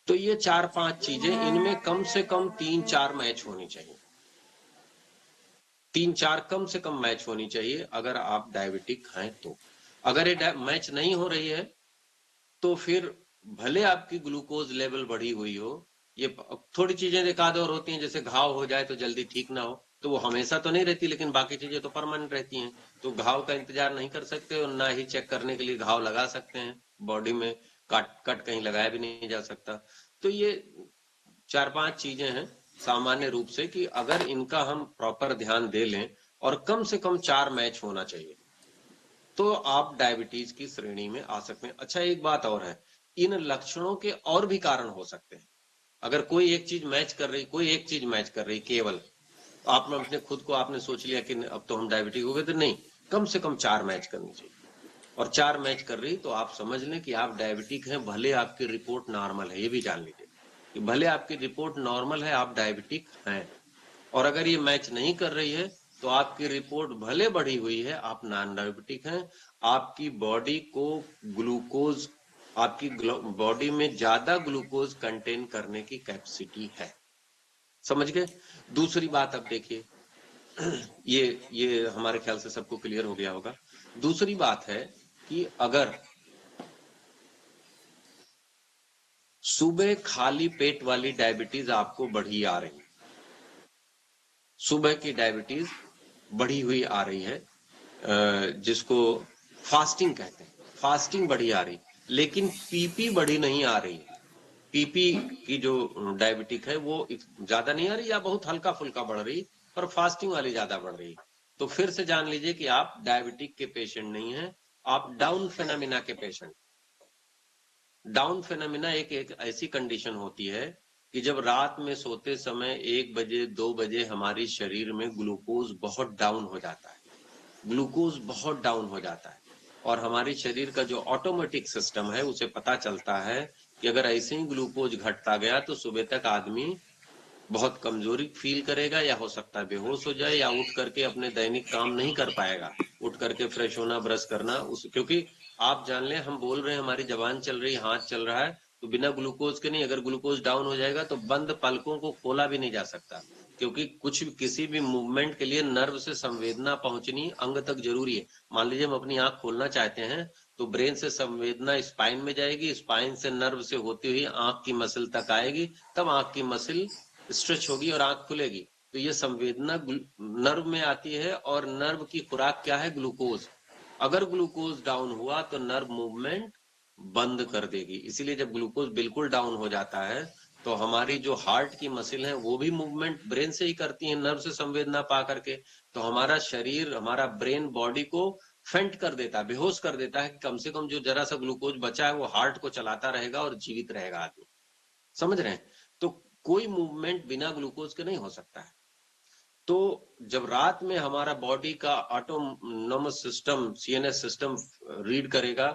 तो ये 4-5 चीजें, इनमें कम से कम 3-4 मैच होनी चाहिए। 3-4 कम से कम मैच होनी चाहिए अगर आप डायबिटिक हैं तो। अगर ये मैच नहीं हो रही है तो फिर भले आपकी ग्लूकोज लेवल बढ़ी हुई हो, ये थोड़ी चीजें एक आध और होती हैं, जैसे घाव हो जाए तो जल्दी ठीक ना हो, तो वो हमेशा तो नहीं रहती, लेकिन बाकी चीजें तो परमानेंट रहती हैं। तो घाव का इंतजार नहीं कर सकते और ना ही चेक करने के लिए घाव लगा सकते हैं बॉडी में, कट कहीं लगाया भी नहीं जा सकता। तो ये 4-5 चीजें हैं सामान्य रूप से कि अगर इनका हम प्रॉपर ध्यान दे लें और कम से कम 4 मैच होना चाहिए, तो आप डायबिटीज की श्रेणी में आ सकते हैं। अच्छा, एक बात और है, इन लक्षणों के और भी कारण हो सकते हैं। अगर कोई एक चीज मैच कर रही, कोई एक चीज मैच कर रही केवल, तो आपने अपने खुद को आपने सोच लिया कि अब तो हम डायबिटिक हो गए, तो नहीं, कम से कम 4 मैच करनी चाहिए। और 4 मैच कर रही तो आप समझ लें कि आप डायबिटिक हैं, भले आपकी रिपोर्ट नॉर्मल है। ये भी जान लीजिए कि भले आपकी रिपोर्ट नॉर्मल है, आप डायबिटिक हैं। और अगर ये मैच नहीं कर रही है तो आपकी रिपोर्ट भले बढ़ी हुई है, आप नॉन डायबिटिक हैं। आपकी बॉडी को ग्लूकोज आपकी बॉडी में ज्यादा ग्लूकोज कंटेन करने की कैपेसिटी है। समझ गए? दूसरी बात अब देखिए, ये हमारे ख्याल से सबको क्लियर हो गया होगा। दूसरी बात है कि अगर सुबह खाली पेट वाली डायबिटीज आपको बढ़ी आ रही, सुबह की डायबिटीज बढ़ी हुई आ रही है, जिसको फास्टिंग कहते हैं, फास्टिंग बढ़ी आ रही, लेकिन पीपी बढ़ी नहीं आ रही है। पीपी की जो डायबिटिक है वो ज्यादा नहीं आ रही या बहुत हल्का फुल्का बढ़ रही, पर फास्टिंग वाली ज्यादा बढ़ रही, तो फिर से जान लीजिए कि आप डायबिटिक के पेशेंट नहीं हैं, आप डाउन फेनामिना के पेशेंट। डाउन फेनामिना एक ऐसी कंडीशन होती है कि जब रात में सोते समय 1 बजे 2 बजे हमारी शरीर में ग्लूकोज बहुत डाउन हो जाता है, ग्लूकोज बहुत डाउन हो जाता है, और हमारी शरीर का जो ऑटोमेटिक सिस्टम है उसे पता चलता है कि अगर ऐसे ही ग्लूकोज घटता गया तो सुबह तक आदमी बहुत कमजोरी फील करेगा, या हो सकता है बेहोश हो जाए, या उठ करके अपने दैनिक काम नहीं कर पाएगा, उठ करके फ्रेश होना, ब्रश करना, क्योंकि आप जान लें हम बोल रहे हैं, हमारी जबान चल रही, हाथ चल रहा है, तो बिना ग्लूकोज के नहीं, अगर ग्लूकोज डाउन हो जाएगा तो बंद पलकों को खोला भी नहीं जा सकता, क्योंकि किसी भी मूवमेंट के लिए नर्व से संवेदना पहुंचनी अंग तक जरूरी है। मान लीजिए हम अपनी आंख खोलना चाहते हैं तो ब्रेन से संवेदना स्पाइन में जाएगी, स्पाइन से नर्व से होती हुई आंख की मसल तक आएगी, तब आंख की मसल स्ट्रेच होगी और आंख खुलेगी। तो ये संवेदना नर्व में आती है, और नर्व की खुराक क्या है? ग्लूकोज। अगर ग्लूकोज डाउन हुआ तो नर्व मूवमेंट बंद कर देगी। इसीलिए जब ग्लूकोज बिल्कुल डाउन हो जाता है तो हमारी जो हार्ट की मसल है वो भी मूवमेंट ब्रेन से ही करती है, नर्व से संवेदना पा करके। तो हमारा शरीर, हमारा ब्रेन बॉडी को फेंट कर देता है, बेहोश कर देता है कि कम से कम जो जरा सा ग्लूकोज बचा है वो हार्ट को चलाता रहेगा और जीवित रहेगा आदमी। समझ रहे हैं? तो कोई मूवमेंट बिना ग्लूकोज के नहीं हो सकता है। तो जब रात में हमारा बॉडी का autonomous system, CNS system read करेगा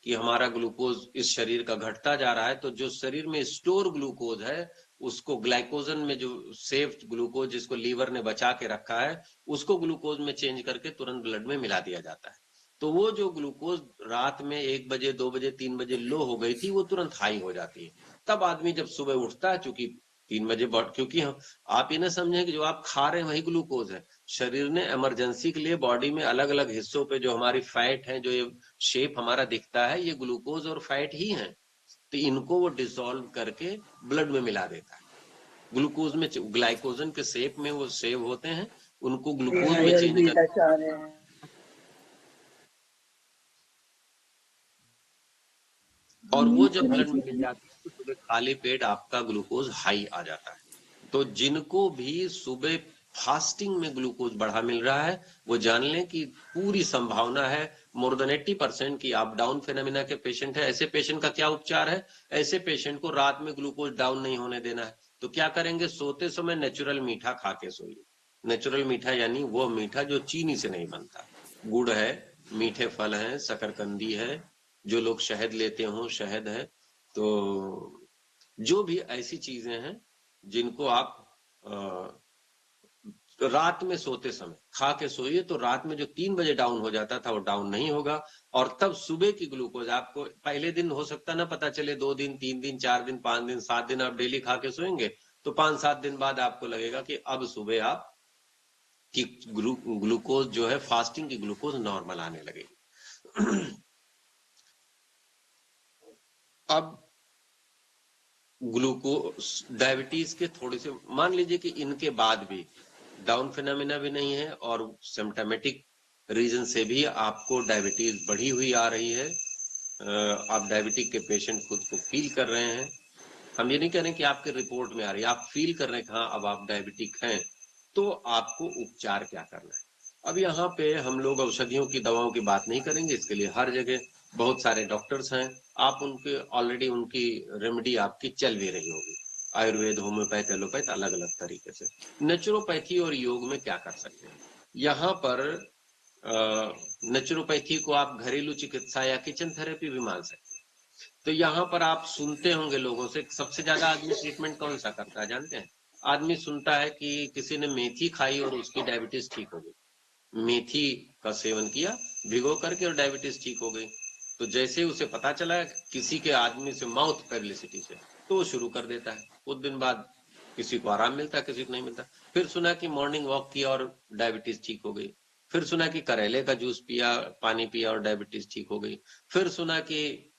कि हमारा ग्लूकोज इस शरीर का घटता जा रहा है, तो जो शरीर में स्टोर ग्लूकोज है उसको ग्लाइकोजन में, जो सेफ ग्लूकोज जिसको लीवर ने बचा के रखा है, उसको ग्लूकोज में चेंज करके तुरंत ब्लड में मिला दिया जाता है। तो वो जो ग्लूकोज रात में 1 बजे 2 बजे 3 बजे लो हो गई थी वो तुरंत हाई हो जाती है। तब आदमी जब सुबह उठता है, चूंकि 3 बजे क्योंकि आप ये ना समझें कि जो आप खा रहे हैं वही ग्लूकोज है, शरीर ने इमरजेंसी के लिए बॉडी में अलग अलग हिस्सों पे जो हमारी फैट है, जो ये शेप हमारा दिखता है, ये ग्लूकोज और फैट ही है, तो इनको वो डिसॉल्व करके ब्लड में मिला देता है। ग्लूकोज में, ग्लाइकोजन के शेप में वो सेव होते हैं, उनको ग्लूकोज में चेंज कर, और वो जब ब्लड में मिल जाती है तो सुबह खाली पेट आपका ग्लूकोज हाई आ जाता है। तो जिनको भी सुबह फास्टिंग में ग्लूकोज बढ़ा मिल रहा है वो जान लें कि पूरी संभावना है, मोर देन 80% की आप डाउन फेनामिना के पेशेंट है। ऐसे पेशेंट का क्या उपचार है? ऐसे पेशेंट को रात में ग्लूकोज डाउन नहीं होने देना है। तो क्या करेंगे? सोते समय नेचुरल मीठा खा के सोइए। नेचुरल मीठा यानी वो मीठा जो चीनी से नहीं बनता, गुड़ है, मीठे फल हैं, शकरकंदी है, जो लोग शहद लेते हों शहद है, तो जो भी ऐसी चीजें हैं जिनको आप रात में सोते समय खा के सोइए, तो रात में जो 3 बजे डाउन हो जाता था वो डाउन नहीं होगा, और तब सुबह की ग्लूकोज आपको पहले दिन हो सकता ना पता चले, 2 दिन 3 दिन 4 दिन 5 दिन 7 दिन आप डेली खा के सोएंगे तो 5-7 दिन बाद आपको लगेगा कि अब सुबह आप की ग्लूकोज जो है, फास्टिंग की ग्लूकोज नॉर्मल आने लगेगी। अब ग्लूकोज डायबिटीज के थोड़े से, मान लीजिए कि इनके बाद भी डाउन फिनोमिना भी नहीं है और सिम्टोमेटिक रीजन से भी आपको डायबिटीज बढ़ी हुई आ रही है, आप डायबिटिक के पेशेंट खुद को फील कर रहे हैं, हम ये नहीं कह रहे कि आपके रिपोर्ट में आ रही है, आप फील कर रहे हैं हाँ अब आप डायबिटिक हैं, तो आपको उपचार क्या करना है। अब यहाँ पे हम लोग औषधियों की दवाओं की बात नहीं करेंगे, इसके लिए हर जगह बहुत सारे डॉक्टर्स हैं, आप उनके ऑलरेडी उनकी रेमेडी आपकी चल भी रही होगी, आयुर्वेद, होम्योपैथ, एलोपैथ, अलग अलग तरीके से। नेचुरोपैथी और योग में क्या कर सकते हैं? यहाँ पर नेचुरोपैथी को आप घरेलू चिकित्सा या किचन थेरेपी भी मान सकते हैं। तो यहाँ पर आप सुनते होंगे लोगों से, सबसे ज्यादा आदमी ट्रीटमेंट कौन सा करता है जानते हैं? आदमी सुनता है कि किसी ने मेथी खाई और उसकी डायबिटीज ठीक हो गई, मेथी का सेवन किया भिगो करके और डायबिटीज ठीक हो गई। तो जैसे उसे पता चला किसी के आदमी से माउथ पेरिलिसिटी से, तो वो शुरू कर देता है। कुछ दिन बाद किसी को आराम मिलता है, किसी को नहीं मिलता। फिर सुना कि मॉर्निंग वॉक किया और डायबिटीज ठीक हो गई। फिर सुना कि करेले का जूस पिया, पानी पिया और डायबिटीज ठीक हो गई। फिर सुना कि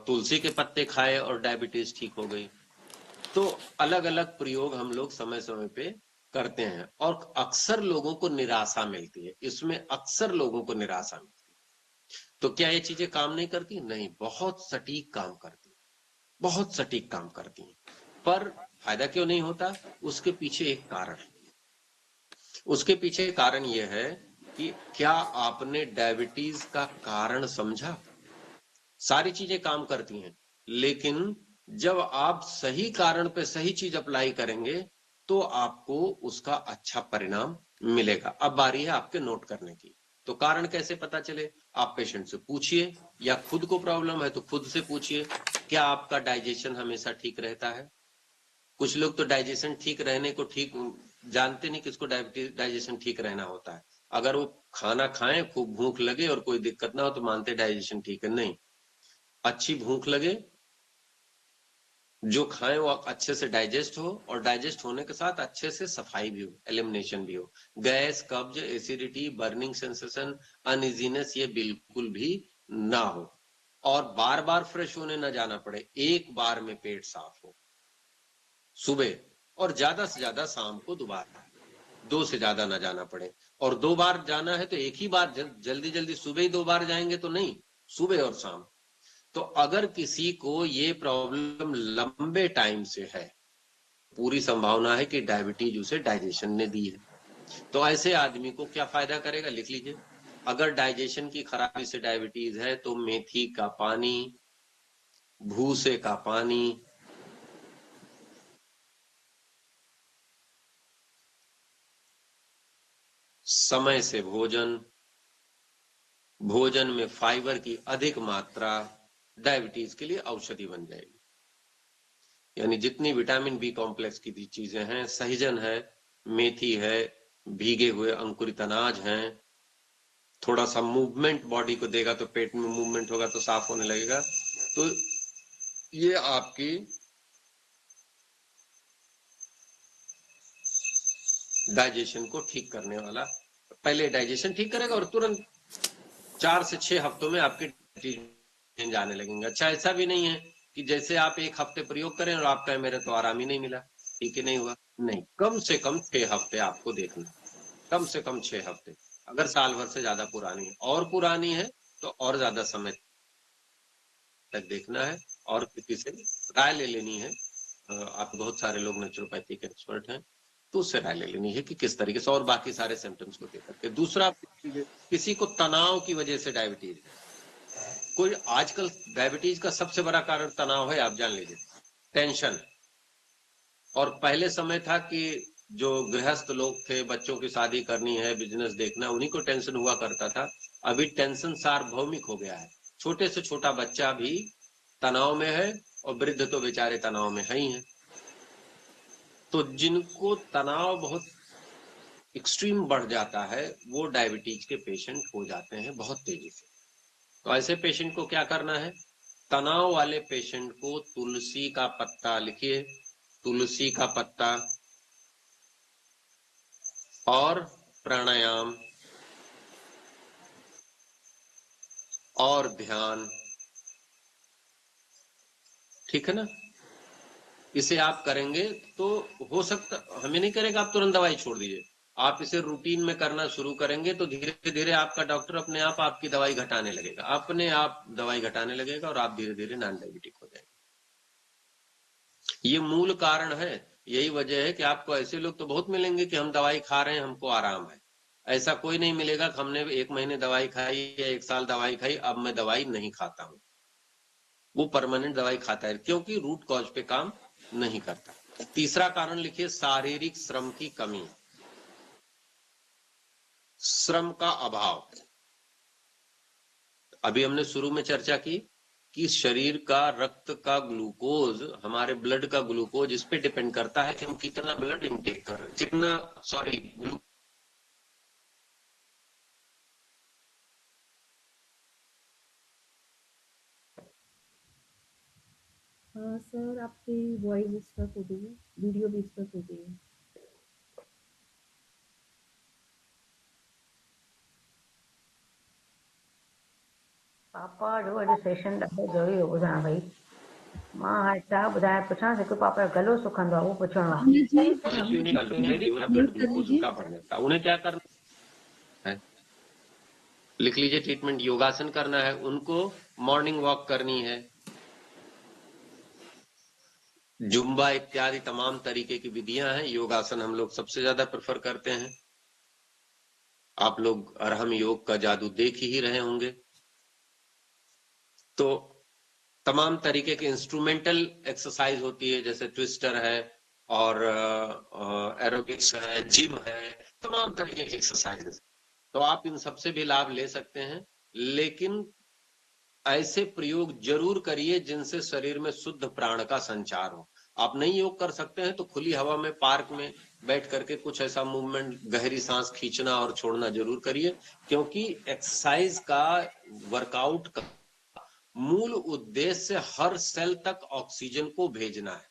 तुलसी के पत्ते खाए और डायबिटीज ठीक हो गई। तो अलग अलग प्रयोग हम लोग समय समय पे करते हैं और अक्सर लोगों को निराशा मिलती है। इसमें अक्सर लोगों को निराशा मिलती है। तो क्या ये चीजें काम नहीं करती? नहीं, बहुत सटीक काम करती है, बहुत सटीक काम करती हैं। पर फायदा क्यों नहीं होता? उसके पीछे एक कारण है। उसके पीछे कारण यह है कि क्या आपने डायबिटीज का कारण समझा? सारी चीजें काम करती हैं, लेकिन जब आप सही कारण पे सही चीज अप्लाई करेंगे तो आपको उसका अच्छा परिणाम मिलेगा। अब बारी है आपके नोट करने की। तो कारण कैसे पता चले? आप पेशेंट से पूछिए, या खुद को प्रॉब्लम है तो खुद से पूछिए, क्या आपका डाइजेशन हमेशा ठीक रहता है? कुछ लोग तो डाइजेशन ठीक रहने को ठीक जानते नहीं, किसको डाइजेशन ठीक रहना होता है। अगर वो खाना खाएं, खूब भूख लगे और कोई दिक्कत ना हो तो मानते डाइजेशन ठीक है। नहीं, अच्छी भूख लगे, जो खाएं वो अच्छे से डाइजेस्ट हो, और डाइजेस्ट होने के साथ अच्छे से सफाई भी हो, एलिमिनेशन भी हो। गैस, कब्ज, एसिडिटी, बर्निंग सेंसेशन, अनइजीनेस ये बिल्कुल भी ना हो, और बार बार फ्रेश होने ना जाना पड़े। एक बार में पेट साफ हो सुबह, और ज्यादा से ज्यादा शाम को दोबारा, 2 से ज्यादा ना जाना पड़े। और 2 बार जाना है तो एक ही बार, जल्दी जल्दी सुबह ही 2 बार जाएंगे तो नहीं, सुबह और शाम। तो अगर किसी को ये प्रॉब्लम लंबे टाइम से है, पूरी संभावना है कि डायबिटीज उसे डाइजेशन ने दी है। तो ऐसे आदमी को क्या फायदा करेगा? लिख लीजिए। अगर डाइजेशन की खराबी से डायबिटीज है तो मेथी का पानी, भूसे का पानी, समय से भोजन, भोजन में फाइबर की अधिक मात्रा डायबिटीज के लिए औषधि बन जाएगी। यानी जितनी विटामिन बी कॉम्प्लेक्स की चीजें हैं, सहजन है, मेथी है, भीगे हुए अंकुरित अनाज हैं, थोड़ा सा मूवमेंट बॉडी को देगा तो पेट में मूवमेंट होगा तो साफ होने लगेगा। तो ये आपकी डाइजेशन को ठीक करने वाला, पहले डाइजेशन ठीक करेगा और तुरंत 4 से 6 हफ्तों में आपके चेंज आने लगेंगे। अच्छा, ऐसा भी नहीं है कि जैसे आप 1 हफ्ते प्रयोग करें और आपका मेरे तो आराम ही नहीं मिला, ठीक ही नहीं हुआ। नहीं, कम से कम 6 हफ्ते आपको देखना, कम से कम 6 हफ्ते। अगर साल भर से ज्यादा पुरानी है, और पुरानी है तो और ज्यादा समय तक देखना है, और किसी से राय ले लेनी है। आप बहुत सारे लोग नेचुरोपैथी के एक्सपर्ट हैं, तो उससे राय ले लेनी है कि किस तरीके से, और बाकी सारे सिम्टम्स को देख करके। दूसरा, किसी को तनाव की वजह से डायबिटीज, कोई आजकल डायबिटीज का सबसे बड़ा कारण तनाव है, आप जान लीजिए, टेंशन। और पहले समय था कि जो गृहस्थ लोग थे, बच्चों की शादी करनी है, बिजनेस देखना, उन्हीं को टेंशन हुआ करता था। अभी टेंशन सार्वभौमिक हो गया है, छोटे से छोटा बच्चा भी तनाव में है, और वृद्ध तो बेचारे तनाव में है ही है। तो जिनको तनाव बहुत एक्सट्रीम बढ़ जाता है, वो डायबिटीज के पेशेंट हो जाते हैं बहुत तेजी से। तो ऐसे पेशेंट को क्या करना है? तनाव वाले पेशेंट को तुलसी का पत्ता, लिखिए, तुलसी का पत्ता और प्राणायाम और ध्यान, ठीक है ना, इसे आप करेंगे तो हो सकता, हमें नहीं करेगा आप तुरंत दवाई छोड़ दीजिए। आप इसे रूटीन में करना शुरू करेंगे तो धीरे धीरे आपका डॉक्टर अपने आप आपकी दवाई घटाने लगेगा, अपने आप दवाई घटाने लगेगा, और आप धीरे धीरे नॉन डायबिटिक हो जाएंगे। ये मूल कारण है। यही वजह है कि आपको ऐसे लोग तो बहुत मिलेंगे कि हम दवाई खा रहे हैं, हमको आराम है। ऐसा कोई नहीं मिलेगा कि हमने 1 महीने दवाई खाई या 1 साल दवाई खाई, अब मैं दवाई नहीं खाता हूं। वो परमानेंट दवाई खाता है, क्योंकि रूट कॉज पे काम नहीं करता। तीसरा कारण लिखिए, शारीरिक श्रम की कमी, श्रम का अभाव। अभी हमने शुरू में चर्चा की कि शरीर का रक्त का ग्लूकोज, हमारे ब्लड का ग्लूकोज, इस पे डिपेंड करता है कि हम कितना ब्लड इनटेक कर रहे हैं, कितना, सॉरी, सर आपकी वॉइस स्टक हो गई है, वीडियो भी स्टक हो गई है। पापा जो अॼु सेशन ॾाढो ज़रूरी हो ॿुधायां भई। मां हाणे छा ॿुधायां पुछां हिकु पापा जो गलो सुखंदो आहे उहो पुछणो आहे। रमना जी क्यों नहीं कर मेरी ब्लड म्यूट कर ग्लूकोज लीजिए। उनका बढ़ जाता है। उन्हें क्या करना है, लिख लीजिए ट्रीटमेंट, योगासन करना है, उनको मॉर्निंग वॉक करनी है, जुम्बा इत्यादि तमाम तरीके की विधियां हैं। योगासन हम लोग सबसे ज्यादा प्रेफर करते हैं। आप लोग अरहम योग का जादू देख ही रहे होंगे। तो तमाम तरीके के इंस्ट्रूमेंटल एक्सरसाइज होती है, जैसे ट्विस्टर है और एरोबिक्स है, जिम है, तमाम तरीके की एक्सरसाइज। तो आप इन सबसे भी लाभ ले सकते हैं, लेकिन ऐसे प्रयोग जरूर करिए जिनसे शरीर में शुद्ध प्राण का संचार हो। आप नहीं योग कर सकते हैं तो खुली हवा में पार्क में बैठ करके कुछ ऐसा मूवमेंट, गहरी सांस खींचना और छोड़ना जरूर करिए, क्योंकि एक्सरसाइज का, वर्कआउट का मूल उद्देश्य हर सेल तक ऑक्सीजन को भेजना है।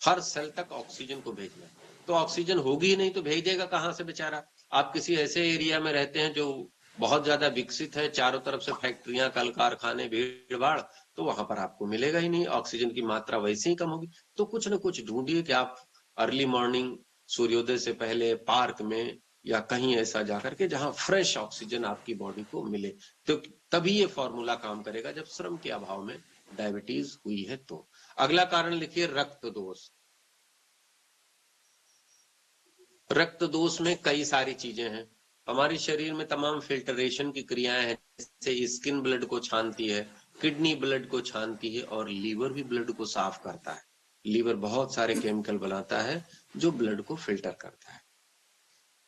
हर सेल तक ऑक्सीजन को भेजना है। तो ऑक्सीजन होगी ही नहीं तो भेजेगा कहां से बेचारा। आप किसी ऐसे एरिया में रहते हैं जो बहुत ज्यादा विकसित है, चारों तरफ से फैक्ट्रियां, कल कारखाने, भीड़ भाड़, तो वहां पर आपको मिलेगा ही नहीं, ऑक्सीजन की मात्रा वैसे ही कम होगी। तो कुछ न कुछ ढूंढिए कि आप अर्ली मॉर्निंग सूर्योदय से पहले पार्क में या कहीं ऐसा जाकर के जहां फ्रेश ऑक्सीजन आपकी बॉडी को मिले। तो तभी ये फॉर्मूला काम करेगा जब श्रम के अभाव में डायबिटीज हुई है। तो अगला कारण लिखिए रक्त दोष। रक्त दोष में कई सारी चीजें हैं। हमारे शरीर में तमाम फिल्टरेशन की क्रियाएं हैं, जैसे स्किन ब्लड को छानती है, किडनी ब्लड को छानती है और लीवर भी ब्लड को साफ करता है। लीवर बहुत सारे केमिकल बनाता है जो ब्लड को फिल्टर करता है।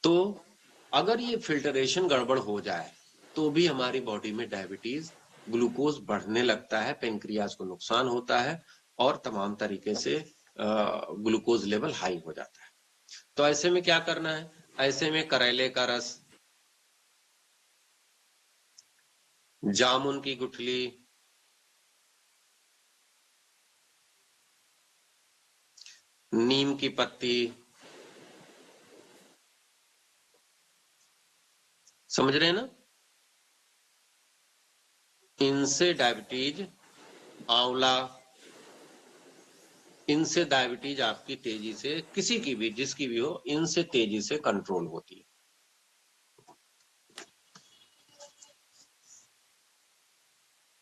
तो अगर ये फिल्टरेशन गड़बड़ हो जाए तो भी हमारी बॉडी में डायबिटीज, ग्लूकोज बढ़ने लगता है, पेनक्रियाज को नुकसान होता है और तमाम तरीके से ग्लूकोज लेवल हाई हो जाता है। तो ऐसे में क्या करना है, ऐसे में करेले का रस, जामुन की गुठली, नीम की पत्ती, समझ रहे हैं ना, इनसे डायबिटीज, आंवला, इनसे डायबिटीज आपकी तेजी से, किसी की भी, जिसकी भी हो, इनसे तेजी से कंट्रोल होती है।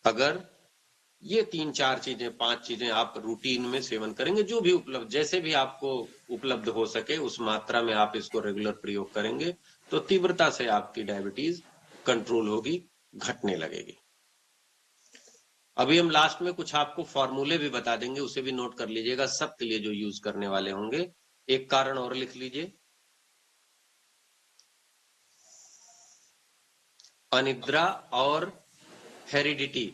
अगर ये 3-4 चीजें, 5 चीजें आप रूटीन में सेवन करेंगे, जो भी उपलब्ध, जैसे भी आपको उपलब्ध हो सके उस मात्रा में आप इसको रेगुलर प्रयोग करेंगे तो तीव्रता से आपकी डायबिटीज कंट्रोल होगी, घटने लगेगी। अभी हम लास्ट में कुछ आपको फॉर्मूले भी बता देंगे, उसे भी नोट कर लीजिएगा, सबके लिए जो यूज करने वाले होंगे। एक कारण और लिख लीजिए, अनिद्रा और हेरिडिटी।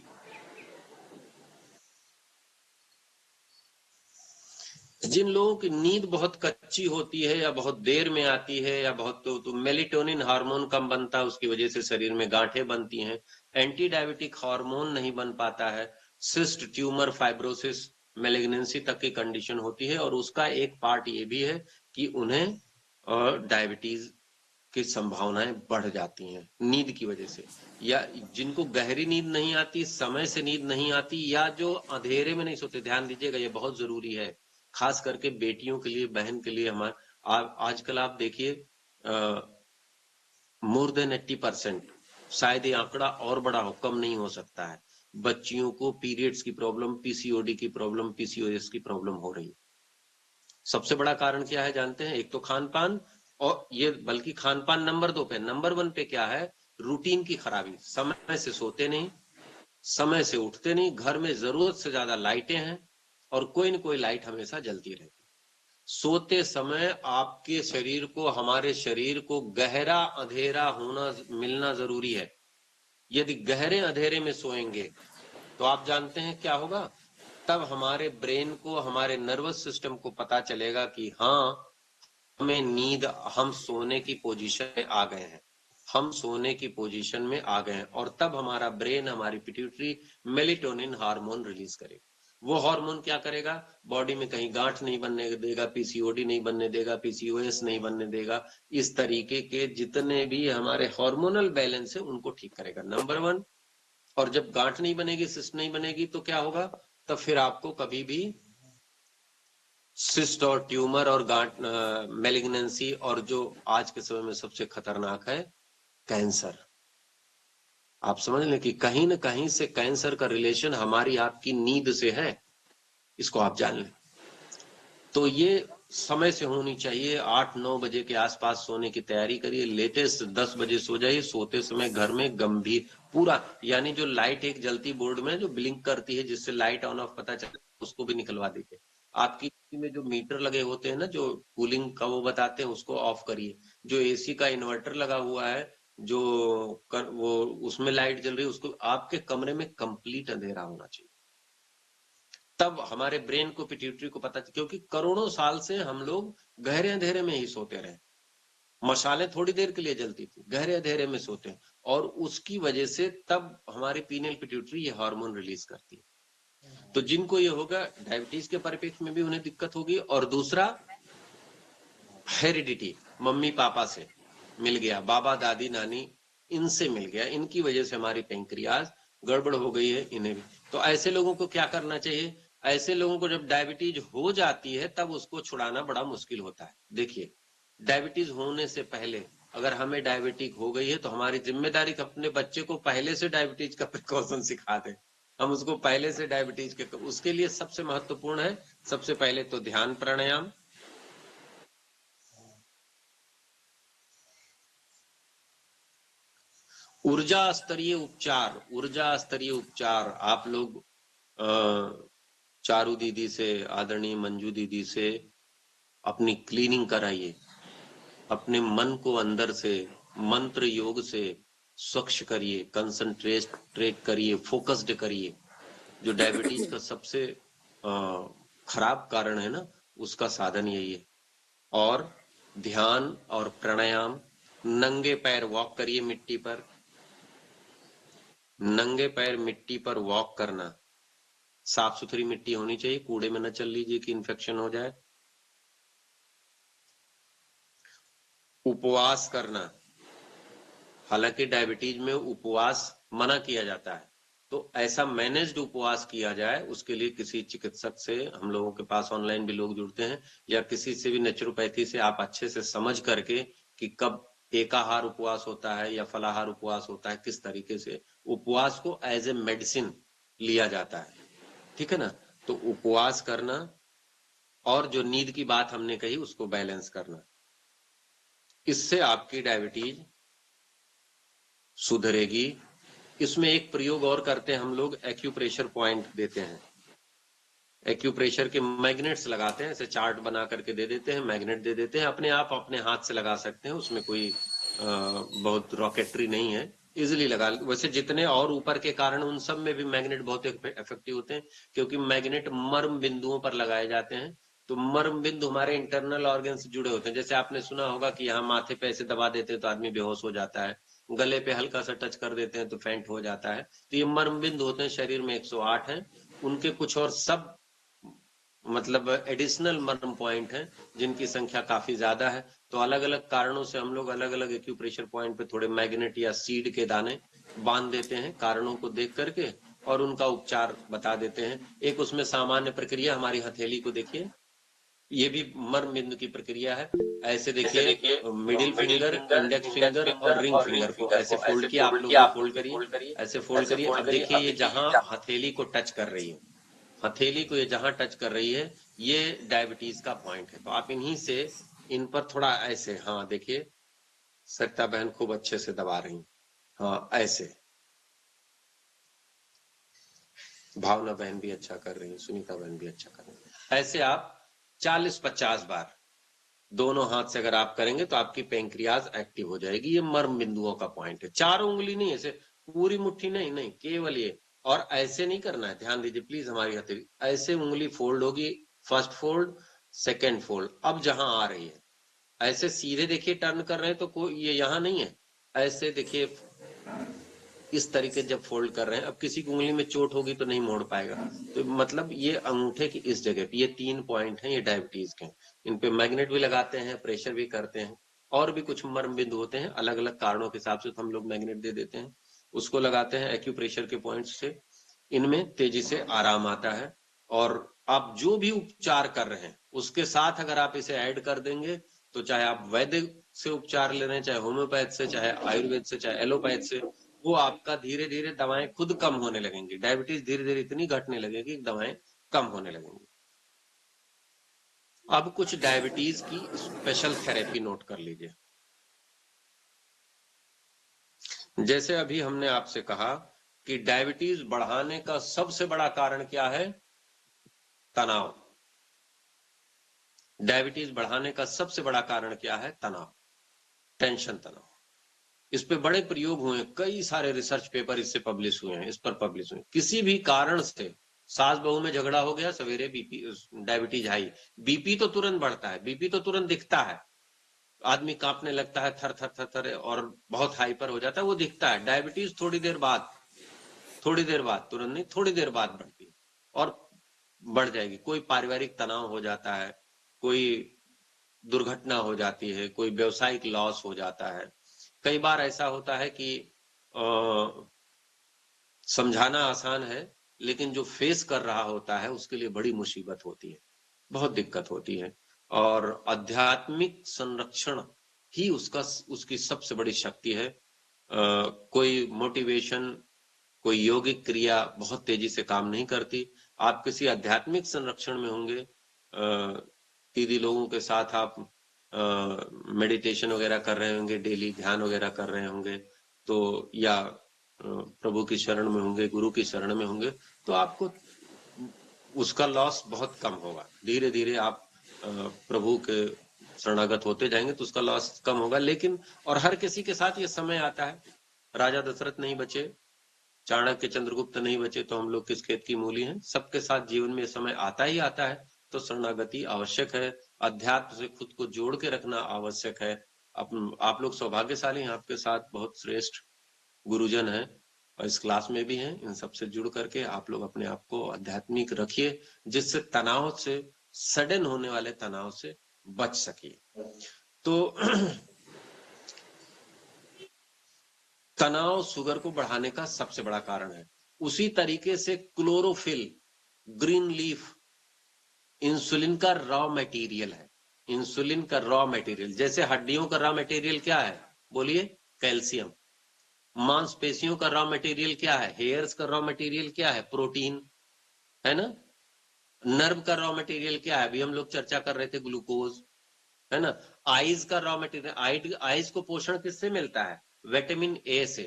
जिन लोगों की नींद बहुत कच्ची होती है या बहुत देर में आती है या बहुत, तो मेलेटोनिन हार्मोन कम बनता है, उसकी वजह से शरीर में गांठें बनती हैं, एंटी डायबिटिक हार्मोन नहीं बन पाता है, सिस्ट, ट्यूमर, फाइब्रोसिस, मैलिग्नेंसी तक की कंडीशन होती है। और उसका एक पार्ट ये भी है कि उन्हें डायबिटीज की संभावनाएं बढ़ जाती हैं नींद की वजह से, या जिनको गहरी नींद नहीं आती, समय से नींद नहीं आती, या जो अंधेरे में नहीं सोते। ध्यान दीजिएगा, ये बहुत जरूरी है, खास करके बेटियों के लिए, बहन के लिए। आजकल आप देखिए मोर देन 80%, शायद ये आंकड़ा और बड़ा हो, कम नहीं हो सकता है, बच्चियों को पीरियड्स की प्रॉब्लम, पीसीओडी की प्रॉब्लम, पीसीओएस की प्रॉब्लम हो रही है। सबसे बड़ा कारण क्या है जानते हैं? एक तो खान पान, और ये बल्कि खान पान नंबर 2 पे, नंबर 1 पे क्या है? रूटीन की खराबी। समय से सोते नहीं, समय से उठते नहीं, घर में जरूरत से ज्यादा लाइटें हैं और कोई न कोई लाइट हमेशा जलती रहती। सोते समय आपके शरीर को, हमारे शरीर को गहरा अंधेरा होना, मिलना जरूरी है। यदि गहरे अंधेरे में सोएंगे तो आप जानते हैं क्या होगा? तब हमारे ब्रेन को, हमारे नर्वस सिस्टम को पता चलेगा कि हाँ, हमें नींद, हम सोने की पोजीशन में आ गए हैं, हम सोने की पोजीशन में आ गए हैं, और तब हमारा ब्रेन, हमारी पिट्यूटरी मेलेटोनिन हार्मोन रिलीज करेगा। वो हार्मोन क्या करेगा, बॉडी में कहीं गांठ नहीं बनने देगा, पीसीओडी नहीं बनने देगा, पीसीओएस नहीं बनने देगा। इस तरीके के जितने भी हमारे हार्मोनल बैलेंस है उनको ठीक करेगा, नंबर 1। और जब गांठ नहीं बनेगी, सिस्ट नहीं बनेगी, तो क्या होगा, तब फिर आपको कभी भी सिस्ट और ट्यूमर और गांठ, मेलिग्नेंसी, और जो आज के समय में सबसे खतरनाक है, कैंसर। आप समझ लें कि कहीं ना कहीं से कैंसर का रिलेशन हमारी आपकी नींद से है, इसको आप जान लें। तो ये समय से होनी चाहिए, 8-9 बजे के आसपास सोने की तैयारी करिए, लेटेस्ट 10 बजे सो जाइए। सोते समय घर में गंभीर पूरा, यानी जो लाइट एक जलती बोर्ड में जो ब्लिंक करती है जिससे लाइट ऑन ऑफ पता चले, उसको भी निकलवा दीजिए। आपकी में जो मीटर लगे होते हैं ना, जो कूलिंग का वो बताते हैं, उसको ऑफ करिए। जो एसी का इन्वर्टर लगा हुआ है, जो वो उसमें लाइट जल रही है, उसको, आपके कमरे में कंप्लीट अंधेरा होना चाहिए। तब हमारे ब्रेन को, पिट्यूटरी को पता, क्योंकि करोड़ों साल से हम लोग गहरे अंधेरे में ही सोते रहे। मशालें थोड़ी देर के लिए जलती थी, गहरे अंधेरे में सोते हैं, और उसकी वजह से तब हमारी पीनियल पिट्यूटरी ये हार्मोन रिलीज करती है। तो जिनको ये होगा, डायबिटीज के परिप्रेक्ष्य में भी उन्हें दिक्कत होगी। और दूसरा, हेरिडिटी, मम्मी पापा से मिल गया, बाबा दादी नानी इनसे मिल गया, इनकी वजह से हमारी पैंक्रियाज गड़बड़ हो गई है, इन्हें भी। तो ऐसे लोगों को क्या करना चाहिए, ऐसे लोगों को जब डायबिटीज हो जाती है तब उसको छुड़ाना बड़ा मुश्किल होता है। देखिए, डायबिटीज होने से पहले अगर हमें डायबिटीज हो गई है तो हमारी जिम्मेदारी अपने बच्चे को पहले से डायबिटीज का प्रिकॉशन सिखा दें। हम उसको पहले से डायबिटीज के, उसके लिए सबसे महत्वपूर्ण है, सबसे पहले तो ध्यान प्राणायाम, ऊर्जा स्तरीय उपचार। ऊर्जा स्तरीय उपचार आप लोग चारू दीदी से, आदरणीय मंजू दीदी से अपनी क्लीनिंग कराइए, अपने मन को अंदर से मंत्र योग से स्वच्छ करिए, कंसंट्रेट करिए, फोकस्ड करिए। जो डायबिटीज का सबसे खराब कारण है ना, उसका साधन यही है। और ध्यान और प्राणायाम, नंगे पैर वॉक करिए मिट्टी पर, नंगे पैर मिट्टी पर वॉक करना, साफ सुथरी मिट्टी होनी चाहिए, कूड़े में न चल लीजिए कि इन्फेक्शन हो जाए। उपवास करना, हालांकि डायबिटीज में उपवास मना किया जाता है, तो ऐसा मैनेज्ड उपवास किया जाए, उसके लिए किसी चिकित्सक से, हम लोगों के पास ऑनलाइन भी लोग जुड़ते हैं, या किसी से भी नेचुरोपैथी से आप अच्छे से समझ करके कि कब एकाहार उपवास होता है या फलाहार उपवास होता है, किस तरीके से उपवास को एज ए मेडिसिन लिया जाता है, ठीक है ना। तो उपवास करना, और जो नींद की बात हमने कही उसको बैलेंस करना, इससे आपकी डायबिटीज सुधरेगी। इसमें एक प्रयोग और करते हैं हम लोग, एक्यूप्रेशर पॉइंट देते हैं। एक्यूप्रेशर के मैग्नेट्स लगाते हैं, ऐसे चार्ट बना करके दे देते हैं, मैग्नेट दे देते हैं, अपने आप अपने हाथ से लगा सकते हैं, उसमें कोई बहुत रॉकेटरी नहीं है, इजिली लगा। वैसे जितने और ऊपर के कारण, उन सब में भी मैग्नेट बहुत इफेक्टिव होते हैं, क्योंकि मैग्नेट मर्म बिंदुओं पर लगाए जाते हैं। तो मर्म बिंदु हमारे इंटरनल ऑर्गन से जुड़े होते हैं। जैसे आपने सुना होगा कि यहाँ माथे पे ऐसे दबा देते हैं तो आदमी बेहोश हो जाता है, गले पे हल्का सा टच कर देते हैं तो फेंट हो जाता है। तो ये मर्म बिंदु होते हैं, शरीर में 108 हैं, उनके कुछ और सब मतलब एडिशनल मर्म पॉइंट हैं, जिनकी संख्या काफी ज्यादा है। तो अलग अलग कारणों से हम लोग अलग अलग एक्यूप्रेशर पॉइंट पे थोड़े मैग्नेट या सीड के दाने बांध देते हैं, कारणों को देख करके, और उनका उपचार बता देते हैं। एक उसमें सामान्य प्रक्रिया, हमारी हथेली को देखिए, ये भी मर्म बिंदु की प्रक्रिया है। ऐसे देखिए, मिडिल फिंगर, इंडेक्स फिंगर और रिंग फिंगर को ऐसे फोल्ड किया, आप लोग भी फोल्ड करिए, ऐसे फोल्ड करिए। अब देखिए, ये जहां हथेली को टच कर रही है, हथेली को ये जहां टच कर रही है, ये डायबिटीज का पॉइंट है। तो आप इन्हीं से, इन पर थोड़ा ऐसे, हाँ देखिए, सरिता बहन खूब अच्छे से दबा रही, हाँ ऐसे, भावना बहन भी अच्छा कर रही है, सुनीता बहन भी अच्छा कर रही है। ऐसे आप 40-50 बार दोनों हाथ से अगर आप करेंगे तो आपकी पैंक्रियाज एक्टिव हो जाएगी। ये मर्म बिंदुओं का पॉइंट है। 4 उंगली नहीं, ऐसे पूरी मुट्ठी नहीं, नहीं, केवल ये। और ऐसे नहीं करना है, ध्यान दीजिए प्लीज, हमारी हथेली ऐसे उंगली फोल्ड होगी, फर्स्ट फोल्ड, सेकेंड फोल्ड, अब जहां आ रही है ऐसे सीधे देखिए, टर्न कर रहे हैं तो कोई ये यहां नहीं है, ऐसे देखिए, इस तरीके जब फोल्ड कर रहे हैं, अब किसी की उंगली में चोट होगी तो नहीं मोड़ पाएगा। तो मतलब ये अंगूठे की इस जगह पे ये 3 पॉइंट हैं, ये डायबिटीज के। इन पे मैग्नेट भी लगाते हैं, प्रेशर भी करते हैं, और भी कुछ मर्म बिंदु होते हैं अलग अलग कारणों के हिसाब से, तो हम लोग मैग्नेट दे देते हैं, उसको लगाते हैं एक्यूप्रेशर के पॉइंट से। इनमें तेजी से आराम आता है। और आप जो भी उपचार कर रहे हैं उसके साथ अगर आप इसे ऐड कर देंगे, तो चाहे आप वैदिक से उपचार ले रहे हैं, चाहे होम्योपैथ से, चाहे आयुर्वेद से, चाहे एलोपैथ से, वो आपका धीरे धीरे दवाएं खुद कम होने लगेंगी। डायबिटीज धीरे धीरे इतनी घटने लगेगी कि दवाएं कम होने लगेंगी। अब कुछ डायबिटीज की स्पेशल थेरेपी नोट कर लीजिए। जैसे अभी हमने आपसे कहा कि डायबिटीज बढ़ाने का सबसे बड़ा कारण क्या है? तनाव। डायबिटीज बढ़ाने का सबसे बड़ा कारण क्या है? तनाव, टेंशन, तनाव। इस पे बड़े प्रयोग हुए हैं, कई सारे रिसर्च पेपर इससे पब्लिश हुए हैं, इस पर पब्लिश हुए हैं। किसी भी कारण से सास बहू में झगड़ा हो गया, सवेरे बीपी, डायबिटीज हाई, बीपी तो तुरंत बढ़ता है, बीपी तो तुरंत दिखता है, आदमी कांपने लगता है, थर थर थर थर, और बहुत हाइपर हो जाता है, वो दिखता है। डायबिटीज थोड़ी देर बाद, तुरंत नहीं, थोड़ी देर बाद बढ़ती है और बढ़ जाएगी। कोई पारिवारिक तनाव हो जाता है, कोई दुर्घटना हो जाती है, कोई व्यवसायिक लॉस हो जाता है। कई बार ऐसा होता है कि समझाना आसान है, लेकिन जो फेस कर रहा होता है उसके लिए बड़ी मुसीबत होती है, बहुत दिक्कत होती है। और आध्यात्मिक संरक्षण ही उसकी सबसे बड़ी शक्ति है। कोई मोटिवेशन, कोई यौगिक क्रिया बहुत तेजी से काम नहीं करती। आप किसी आध्यात्मिक संरक्षण में होंगे, दीदी लोगों के साथ आप मेडिटेशन वगैरह कर रहे होंगे, डेली ध्यान वगैरह कर रहे होंगे, तो या प्रभु की शरण में होंगे, गुरु की शरण में होंगे, तो आपको उसका लॉस बहुत कम होगा। धीरे धीरे आप प्रभु के शरणागत होते जाएंगे तो उसका लॉस कम होगा। लेकिन और हर किसी के साथ ये समय आता है। राजा दशरथ नहीं बचे, चाणक्य चंद्रगुप्त नहीं बचे, तो हम लोग किस खेत की मूली हैं? सबके साथ जीवन में समय आता ही आता है। तो शरणागति आवश्यक है, अध्यात्म से खुद को जोड़ के रखना आवश्यक है। आप लोग सौभाग्यशाली हैं, आपके साथ बहुत श्रेष्ठ गुरुजन हैं और इस क्लास में भी हैं। इन सबसे जुड़ करके आप लोग अपने आप को आध्यात्मिक रखिए, जिससे तनाव से, सडन होने वाले तनाव से बच सकिए। तो तनाव शुगर को बढ़ाने का सबसे बड़ा कारण है। उसी तरीके से क्लोरोफिल, ग्रीन लीफ, इंसुलिन का रॉ मटेरियल है। इंसुलिन का रॉ मटेरियल, जैसे हड्डियों का रॉ मटेरियल क्या है? बोलिए, कैल्शियम। मांसपेशियों का रॉ मटेरियल क्या है? हेयर्स का रॉ मटेरियल क्या है? प्रोटीन, है ना। नर्व का रॉ मटेरियल क्या है? अभी हम लोग चर्चा कर रहे थे, ग्लूकोज, है ना। आईज का रॉ मटेरियल, आईज को पोषण किससे मिलता है? विटामिन ए से।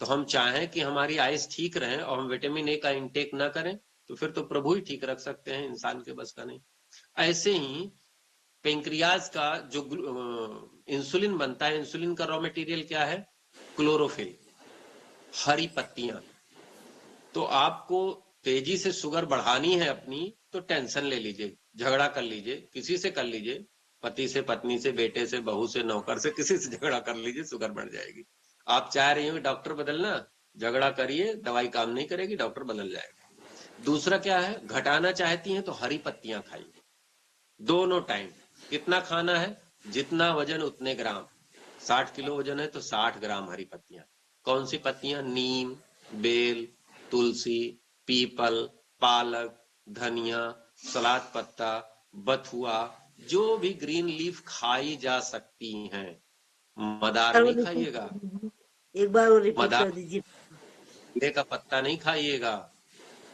तो हम चाहें कि हमारी आईज ठीक रहे और हम विटामिन ए का इंटेक ना करें, तो फिर तो प्रभु ही ठीक रख सकते हैं, इंसान के बस का नहीं। ऐसे ही पेंक्रियाज का जो इंसुलिन बनता है, इंसुलिन का रॉ मटेरियल क्या है? क्लोरोफिल, हरी पत्तियां। तो आपको तेजी से शुगर बढ़ानी है अपनी, तो टेंशन ले लीजिए, झगड़ा कर लीजिए, किसी से कर लीजिए, पति से, पत्नी से, बेटे से, बहू से, नौकर से, किसी से झगड़ा कर लीजिए, शुगर बढ़ जाएगी। आप चाह रही हो डॉक्टर बदलना, झगड़ा करिए, दवाई काम नहीं करेगी, डॉक्टर बदल जाएगा। दूसरा क्या है? घटाना चाहती हैं तो हरी पत्तियां खाइए, दोनों टाइम। कितना खाना है? जितना वजन उतने ग्राम। 60 किलो वजन है तो 60 ग्राम हरी पत्तियां। कौन सी पत्तियां? नीम, बेल, तुलसी, पीपल, पालक, धनिया, सलाद पत्ता, बथुआ, जो भी ग्रीन लीफ खाई जा सकती हैं। मदार नहीं खाइएगा, एक बार वो रिपीट मदार कर दीजिए। कीड़े का पत्ता नहीं खाइएगा,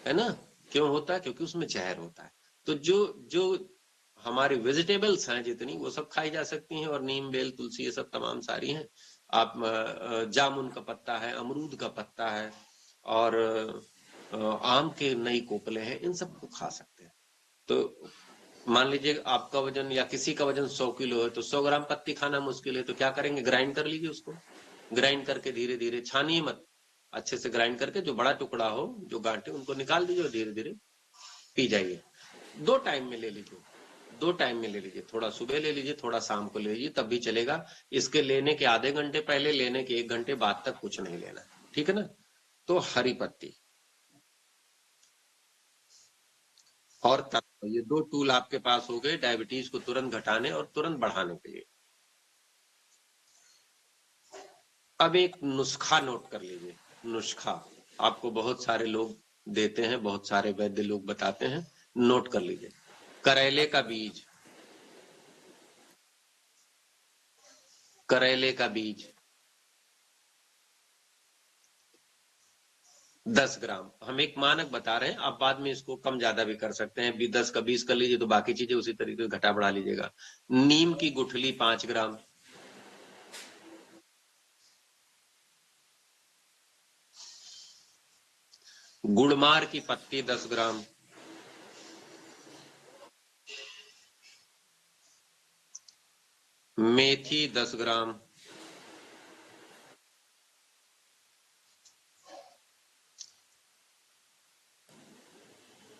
है ना। क्यों होता है? क्योंकि उसमें जहर होता है। तो जो जो हमारी वेजिटेबल्स हैं जितनी, वो सब खाई जा सकती हैं, और नीम, बेल, तुलसी, ये सब तमाम सारी हैं। आप जामुन का पत्ता है, अमरूद का पत्ता है, और आम के नई कोपले हैं, इन सबको खा सकते हैं। तो मान लीजिए आपका वजन या किसी का वजन 100 किलो है, तो 100 ग्राम पत्ती खाना मुश्किल है, तो क्या करेंगे? ग्राइंड कर लीजिए उसको। ग्राइंड करके धीरे धीरे, छानिए मत, अच्छे से ग्राइंड करके जो बड़ा टुकड़ा हो, जो गांठे, उनको निकाल दीजिए और धीरे धीरे पी जाइए। 2 टाइम में ले लीजिए, 2 टाइम में ले लीजिए, थोड़ा सुबह ले लीजिए, थोड़ा शाम को ले लीजिए, तब भी चलेगा। इसके लेने के आधे घंटे पहले, लेने के 1 घंटे बाद तक कुछ नहीं लेना है। ठीक है ना। तो हरी पत्ती और तत्व, ये 2 टूल आपके पास हो गए डायबिटीज को तुरंत घटाने और तुरंत बढ़ाने के लिए। अब एक नुस्खा नोट कर लीजिए। नुस्खा आपको बहुत सारे लोग देते हैं, बहुत सारे वैद्य लोग बताते हैं, नोट कर लीजिए। करेले का बीज, करेले का बीज 10 ग्राम। हम एक मानक बता रहे हैं, आप बाद में इसको कम ज्यादा भी कर सकते हैं। 10 का 20 कर लीजिए तो बाकी चीजें उसी तरीके से घटा बढ़ा लीजिएगा। नीम की गुठली 5 ग्राम, गुड़मार की पत्ती 10 ग्राम, मेथी 10 ग्राम,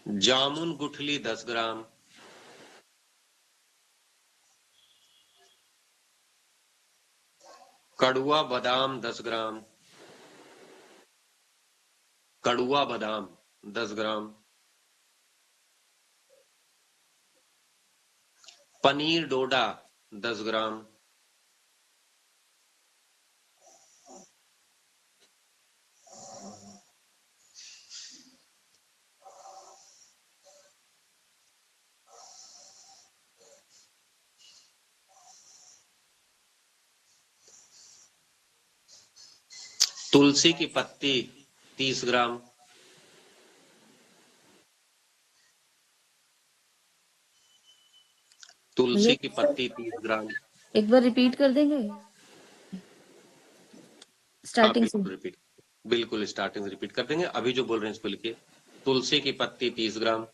जामुन गुठली 10 ग्राम, कड़ुआ बादाम 10 ग्राम, कड़ुआ बादाम 10 ग्राम, पनीर डोडा 10 ग्राम, तुलसी की पत्ती 30 ग्राम, तुलसी की पत्ती 30 ग्राम। एक बार रिपीट कर देंगे स्टार्टिंग से। बिल्कुल स्टार्टिंग से रिपीट कर देंगे। अभी जो बोल रहे हैं इसको लिखिए। तुलसी की पत्ती 30 ग्राम,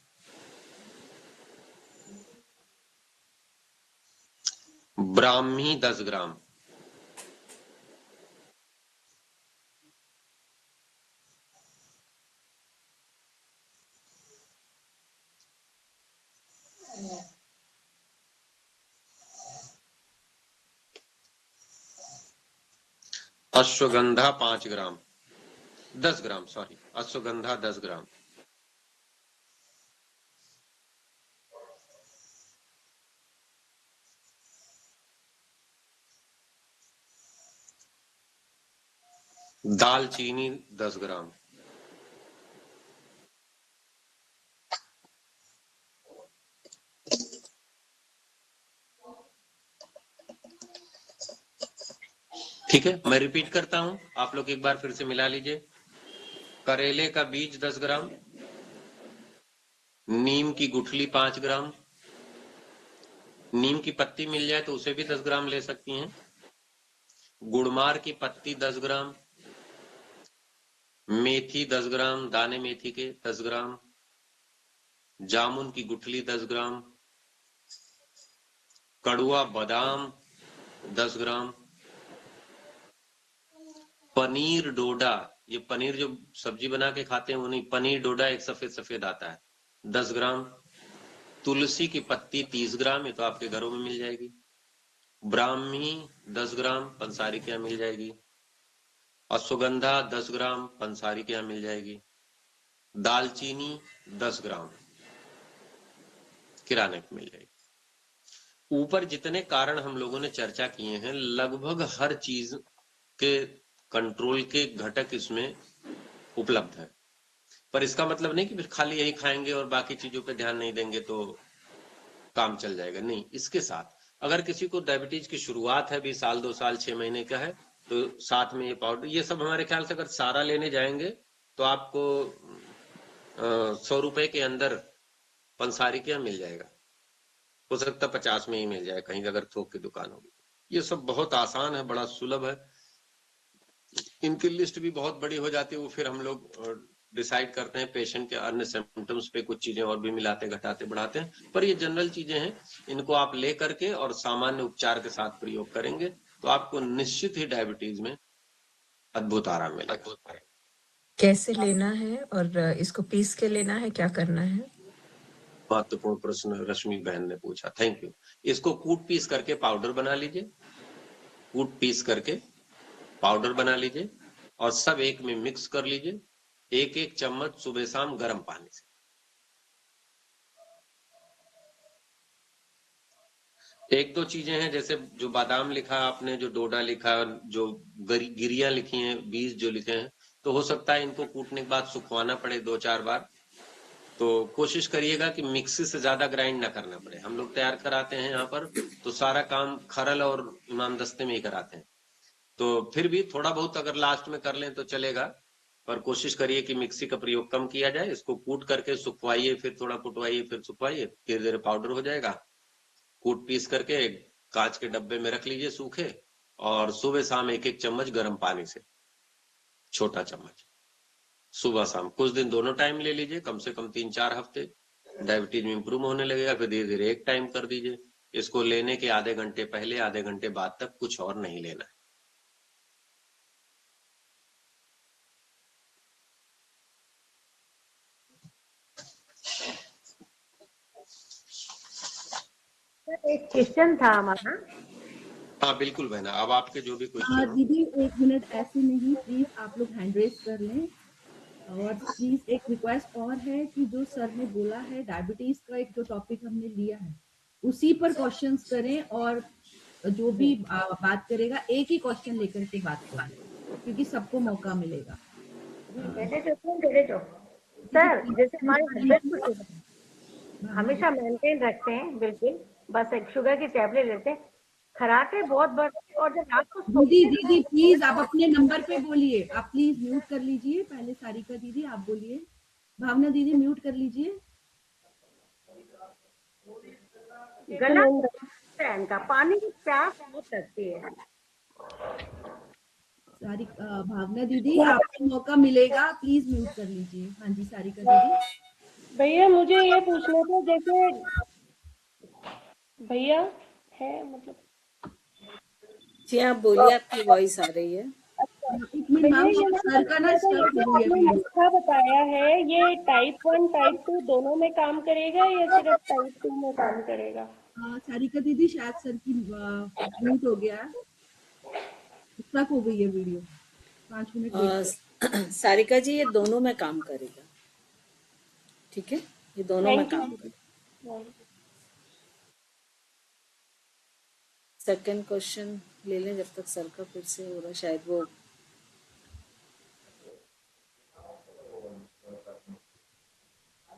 ब्राह्मी 10 ग्राम, अश्वगंधा 5 ग्राम, 10 ग्राम सॉरी, अश्वगंधा 10 ग्राम, दालचीनी 10 ग्राम, ठीक है। मैं रिपीट करता हूं, आप लोग एक बार फिर से मिला लीजिए। करेले का बीज 10 ग्राम, नीम की गुठली 5 ग्राम, नीम की पत्ती मिल जाए तो उसे भी 10 ग्राम ले सकती हैं, गुड़मार की पत्ती 10 ग्राम, मेथी 10 ग्राम, दाने मेथी के 10 ग्राम, जामुन की गुठली 10 ग्राम, कड़ुआ बादाम 10 ग्राम, पनीर डोडा, ये पनीर जो सब्जी बना के खाते हैं वो नहीं, पनीर डोडा एक सफेद सफेद आता है, 10 ग्राम, तुलसी की पत्ती 30 ग्राम, ये तो आपके घरों में मिल जाएगी, ब्राह्मी 10 ग्राम, पंसारी के यहाँ मिल जाएगी, अश्वगंधा 10 ग्राम, पंसारी के यहाँ मिल जाएगी, दालचीनी 10 ग्राम, किराने पे मिल जाएगी। ऊपर जितने कारण हम लोगों ने चर्चा किए हैं, लगभग हर चीज के कंट्रोल के घटक इसमें उपलब्ध है। पर इसका मतलब नहीं कि फिर खाली यही खाएंगे और बाकी चीजों पे ध्यान नहीं देंगे तो काम चल जाएगा, नहीं। इसके साथ अगर किसी को डायबिटीज की शुरुआत है, भी साल 2 साल 6 महीने का है, तो साथ में ये पाउडर, ये सब हमारे ख्याल से अगर सारा लेने जाएंगे तो आपको 100 रुपए के अंदर पंसारी के यहाँ मिल जाएगा, हो सकता 50 में ही मिल जाए कहीं अगर थोक की दुकान होगी। ये सब बहुत आसान है, बड़ा सुलभ है। इनकी लिस्ट भी बहुत बड़ी हो जाती है, वो फिर हम लोग डिसाइड करते हैं पेशेंट के अन्य सिम्टम्स पे कुछ चीजें और भी मिलाते घटाते बढ़ाते हैं। पर ये जनरल चीजें हैं, इनको आप ले करके और सामान्य उपचार के साथ प्रयोग करेंगे तो आपको निश्चित ही डायबिटीज में अद्भुत आराम मिलेगा। कैसे लेना है और इसको पीस के लेना है, क्या करना है? महत्वपूर्ण प्रश्न रश्मि बहन ने पूछा, थैंक यू। इसको कूट पीस करके पाउडर बना लीजिए, कूट पीस करके पाउडर बना लीजिए, और सब एक में मिक्स कर लीजिए। 1-1 चम्मच सुबह शाम गर्म पानी से। एक दो चीजें हैं, जैसे जो बादाम लिखा आपने, जो डोडा लिखा, जो गिरियां लिखी हैं, बीज जो लिखे हैं, तो हो सकता है इनको कूटने के बाद सुखवाना पड़े 2-4 बार। तो कोशिश करिएगा कि मिक्सी से ज्यादा ग्राइंड ना करना पड़े। हम लोग तैयार कराते हैं यहाँ पर, तो सारा काम खरल और इमाम दस्ते में ही कराते हैं। तो फिर भी थोड़ा बहुत अगर लास्ट में कर लें तो चलेगा, पर कोशिश करिए कि मिक्सी का प्रयोग कम किया जाए। इसको कूट करके सुखवाइए, फिर थोड़ा कुटवाइए, फिर सुखवाइए, धीरे धीरे पाउडर हो जाएगा। कूट पीस करके कांच के डब्बे में रख लीजिए सूखे, और सुबह शाम 1-1 चम्मच गर्म पानी से, छोटा चम्मच, सुबह शाम कुछ दिन दोनों टाइम ले लीजिए, कम से कम 3-4 हफ्ते। डायबिटीज में इंप्रूव होने लगेगा। फिर धीरे धीरे एक टाइम कर दीजिए। इसको लेने के आधे घंटे पहले, आधे घंटे बाद तक कुछ और नहीं लेना है। एक क्वेश्चन था हमारा। हाँ बिल्कुल बहना, अब आपके जो भी क्वेश्चन हो। दीदी 1 मिनट, ऐसे नहीं, प्लीज आप लोग हैंड रेस कर लें। और प्लीज एक रिक्वेस्ट और है कि जो सर ने बोला है डायबिटीज का एक जो टॉपिक हमने लिया है उसी पर क्वेश्चंस करें, और जो भी बात करेगा एक ही क्वेश्चन लेकर के बात करें, क्योंकि सबको मौका मिलेगा। सर जैसे हमारे हस्बैंड हमेशा मेंटेन रखते हैं, बिल्कुल बस एक शुगर की टैबलेट लेते हैं, खराटे बहुत बढ़ते, और जब रात को दीदी प्लीज आप अपने नंबर पे बोलिए। आप प्लीज म्यूट कर लीजिए। पहले सारिका दीदी आप बोलिए, भावना दीदी म्यूट कर लीजिए। गला का पानी की प्यास बहुत लगती है। भावना दीदी आपको मौका मिलेगा, प्लीज म्यूट कर लीजिए। हाँ जी सारिका दीदी। भैया मुझे ये पूछना था, जैसे भैया है मतलब जी आप बोलिए, आपकी वॉइस आ रही है। भैया ये आपने नुस्खा बताया है, ये टाइप 1 टाइप 2 दोनों में काम करेगा या सिर्फ टाइप 2 में काम करेगा? सारिका दीदी शायद सर की म्यूट हो गया, स्टक हो गई है वीडियो। 5 मिनट सारिका जी ये दोनों में काम करेगा, ठीक है, ये दोनों में काम करेगा। सेकंड क्वेश्चन ले लें जब तक सर का फिर से हो रहा, शायद वो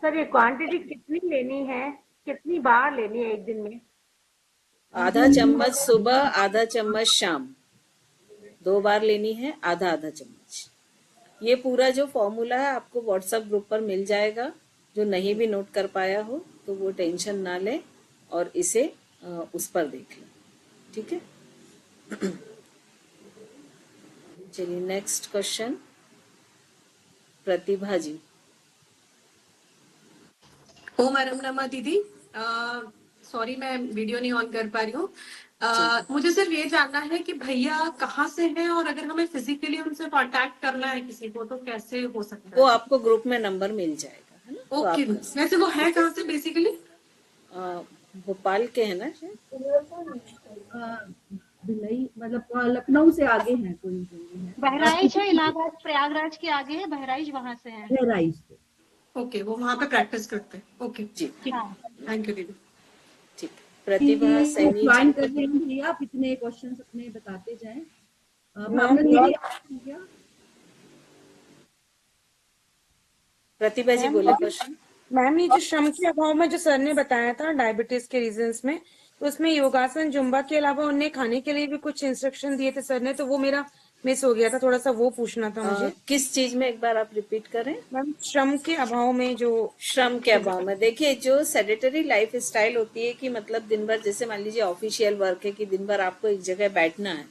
सर ये क्वांटिटी कितनी लेनी है, कितनी बार लेनी है एक दिन में? आधा चम्मच सुबह, आधा चम्मच शाम, 2 बार लेनी है, आधा आधा चम्मच। ये पूरा जो फॉर्मूला है आपको व्हाट्सएप ग्रुप पर मिल जाएगा। जो नहीं भी नोट कर पाया हो तो वो टेंशन ना ले और इसे उस पर देख लें, ठीक है। चलिए नेक्स्ट क्वेश्चन, प्रतिभा जी। ओम अरम नमा दीदी, सॉरी मैं वीडियो नहीं ऑन कर पा रही हूँ। मुझे सिर्फ ये जानना है कि भैया कहाँ से हैं, और अगर हमें फिजिकली उनसे कांटेक्ट करना है किसी को तो कैसे हो सकता है? वो आपको ग्रुप में नंबर मिल जाएगा, है ना? ओके, वैसे वो है कहाँ से बेसिकली? भोपाल के है ना? मतलब लखनऊ से आगे है, कोई बहराइच है, इलाहाबाद प्रयागराज के आगे है बहराइच, वहां से है। बहराइच से। ओके, वो वहाँ पे प्रैक्टिस करते हैं। ओके जी, थैंक यू दीदी। ठीक, प्रतिभा सैनी ज्वाइन कर लेंगे। आप इतने क्वेश्चन अपने बताते जाएं। भावना दीदी प्रतिभा जी बोले क्वेश्चन। मैम ये जो श्रम के अभाव में जो सर ने बताया था डायबिटीज के रीजंस में, तो उसमें योगासन जुम्बा के अलावा उन्हें खाने के लिए भी कुछ इंस्ट्रक्शन दिए थे सर ने, तो वो मेरा मिस हो गया था, थोड़ा सा वो पूछना था मुझे। किस चीज में, एक बार आप रिपीट करें। मैम श्रम के अभाव में, जो श्रम के अभाव में, देखिए जो सेडेटरी लाइफ स्टाइल होती है कि मतलब दिन भर, जैसे मान लीजिए ऑफिशियल वर्क है कि दिन भर आपको एक जगह बैठना है,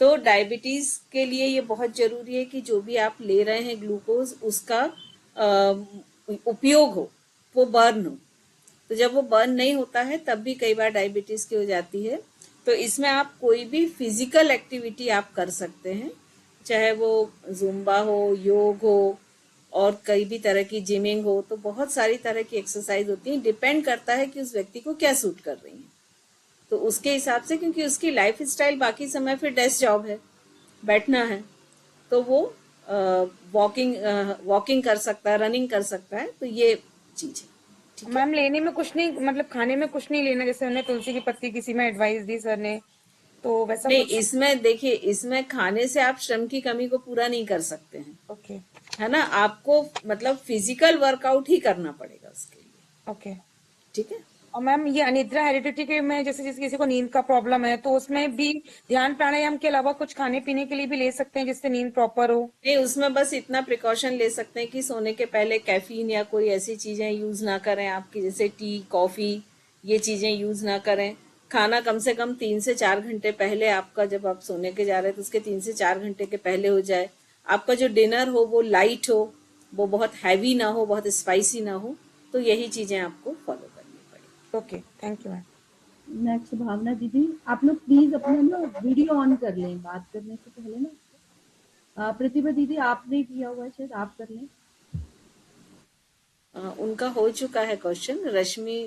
तो डायबिटीज के लिए ये बहुत जरूरी है कि जो भी आप ले रहे हैं ग्लूकोज, उसका उपयोग हो, वो बर्न हो। तो जब वो बर्न नहीं होता है तब भी कई बार डायबिटीज की हो जाती है। तो इसमें आप कोई भी फिजिकल एक्टिविटी आप कर सकते हैं, चाहे वो जुम्बा हो, योग हो, और कई भी तरह की जिमिंग हो। तो बहुत सारी तरह की एक्सरसाइज होती है, डिपेंड करता है कि उस व्यक्ति को क्या सूट कर रही है, तो उसके हिसाब से, क्योंकि उसकी लाइफ स्टाइल बाकी समय फिर डेस्क जॉब है, बैठना है, तो वो वॉकिंग कर सकता है, रनिंग कर सकता है, तो ये चीज है। मैम लेने में कुछ नहीं, मतलब खाने में कुछ नहीं लेना, जैसे हमने तुलसी की पत्ती किसी में एडवाइस दी सर ने, तो वैसा नहीं, कुछ? इसमें देखिए, इसमें खाने से आप श्रम की कमी को पूरा नहीं कर सकते हैं। ओके है ना, आपको मतलब फिजिकल वर्कआउट ही करना पड़ेगा उसके लिए। ओके ठीक है। और मैम ये अनिद्रा हेरिडिटी के में जैसे जैसे किसी को नींद का प्रॉब्लम है, तो उसमें भी ध्यान प्राणायाम के अलावा कुछ खाने पीने के लिए भी ले सकते हैं जिससे नींद प्रॉपर हो? नहीं, उसमें बस इतना प्रिकॉशन ले सकते हैं कि सोने के पहले कैफीन या कोई ऐसी चीजें यूज ना करें आपकी, जैसे टी, कॉफी, ये चीजें यूज ना करें। खाना कम से कम 3 से 4 घंटे पहले आपका, जब आप सोने के जा रहे हैं तो उसके 3 से 4 घंटे के पहले हो जाए। आपका जो डिनर हो वो लाइट हो, वो बहुत हैवी ना हो, बहुत स्पाइसी ना हो। तो यही चीजें आपको फॉलो करनी पड़ेगी। Okay, thank you ma'am. Next Bhavna दीदी, आप लोग प्लीज अपना ना वीडियो ऑन कर लें बात करने से पहले ना। प्रतिभा दीदी आपने किया हुआ है, शायद आप कर लें। उनका हो चुका है क्वेश्चन। रश्मि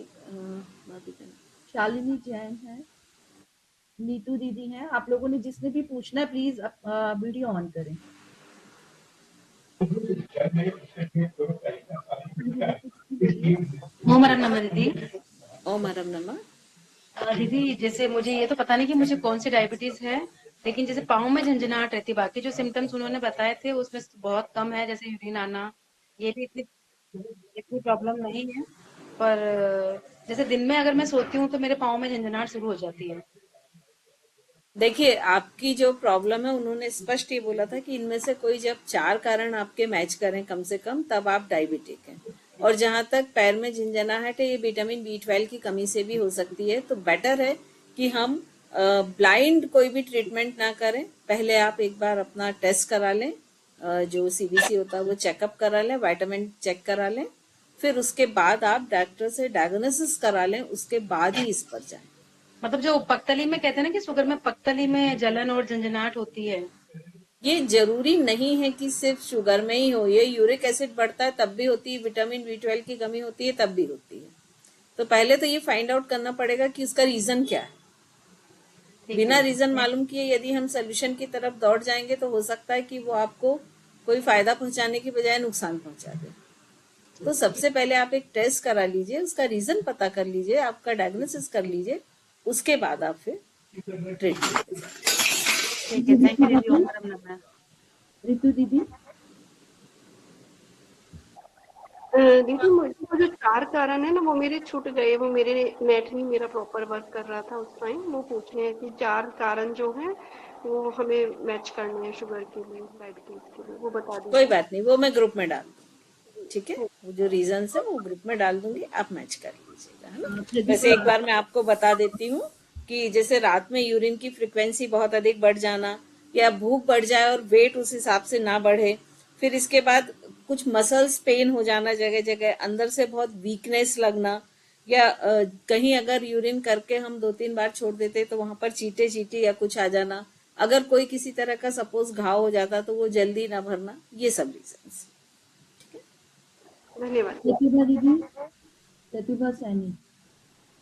शालिनी जैन है, नीतू दीदी हैं, आप लोगों ने जिसने भी पूछना है प्लीज वीडियो ऑन करें। ओम हरम नमः दीदी। ओम हरम नमः। दीदी जैसे मुझे ये तो पता नहीं कि मुझे कौन सी डायबिटीज है, लेकिन जैसे पाँव में झंझनाहट रहती, बाकी जो सिम्टम्स उन्होंने बताए थे उसमें बहुत कम है, जैसे यूरिन आना, ये भी इतनी इतनी प्रॉब्लम नहीं है। पर जैसे दिन में अगर मैं सोती हूँ तो मेरे पाँव में झंझनाहट शुरू हो जाती है। देखिए, आपकी जो प्रॉब्लम है, उन्होंने स्पष्ट ये बोला था कि इनमें से कोई जब 4 कारण आपके मैच करें कम से कम, तब आप डायबिटिक हैं। और जहां तक पैर में झंझनाहट है, ये विटामिन B12 की कमी से भी हो सकती है। तो बेटर है कि हम ब्लाइंड कोई भी ट्रीटमेंट ना करें। पहले आप एक बार अपना टेस्ट करा लें, जो CBC होता है वो चेकअप करा लें, विटामिन चेक करा लें, फिर उसके बाद आप डॉक्टर से डायग्नोसिस करा लें, उसके बाद ही इस पर जाएं। मतलब जो पक्तली में कहते हैं ना कि शुगर में पक्तली में जलन और झंझनाहट होती है, ये जरूरी नहीं है कि सिर्फ शुगर में ही हो। ये यूरिक एसिड बढ़ता है तब भी होती है, विटामिन B12 की कमी होती है तब भी होती है। तो पहले तो ये फाइंड आउट करना पड़ेगा कि उसका रीजन क्या है। बिना रीजन मालूम किए यदि हम सोल्यूशन की तरफ दौड़ जाएंगे तो हो सकता है कि वो आपको कोई फायदा पहुंचाने की बजाय नुकसान पहुंचा दे। तो सबसे पहले आप एक टेस्ट करा लीजिए, उसका रीजन पता कर लीजिए, आपका डायग्नोसिस कर लीजिए, उसके बाद आप फिर ट्रीटमेंट। ठीक है, थैंक यू दीदी। ओम हरम नमः। ऋतु दीदी। दीदी मुझे जो 4 कारण है ना वो मेरे छूट गए, वो मेरे नेट नहीं मेरा प्रॉपर वर्क कर रहा था उस टाइम। वो पूछने हैं कि 4 कारण जो हैं वो हमें मैच करने हैं शुगर के लिए, डायबिटीज के लिए, वो बता दीजिए। कोई बात नहीं, वो मैं ग्रुप में डाल दूंगी। ठीक है, वो जो रीजन है वो ग्रुप में डाल दूंगी, आप मैच कर लीजिएगा, है ना। वैसे एक बार मैं आपको बता देती हूँ कि जैसे रात में यूरिन की फ्रिक्वेंसी बहुत अधिक बढ़ जाना, या भूख बढ़ जाए और वेट उस हिसाब से ना बढ़े, फिर इसके बाद कुछ मसल्स पेन हो जाना जगह जगह, अंदर से बहुत वीकनेस लगना, या कहीं अगर यूरिन करके हम 2-3 बार छोड़ देते तो वहां पर चीटे चीटे या कुछ आ जाना, अगर कोई किसी तरह का सपोज घाव हो जाता तो वो जल्दी ना भरना, ये सब रीजंस। धन्यवाद। प्रतिभा दीदी, प्रतिभा सैनी।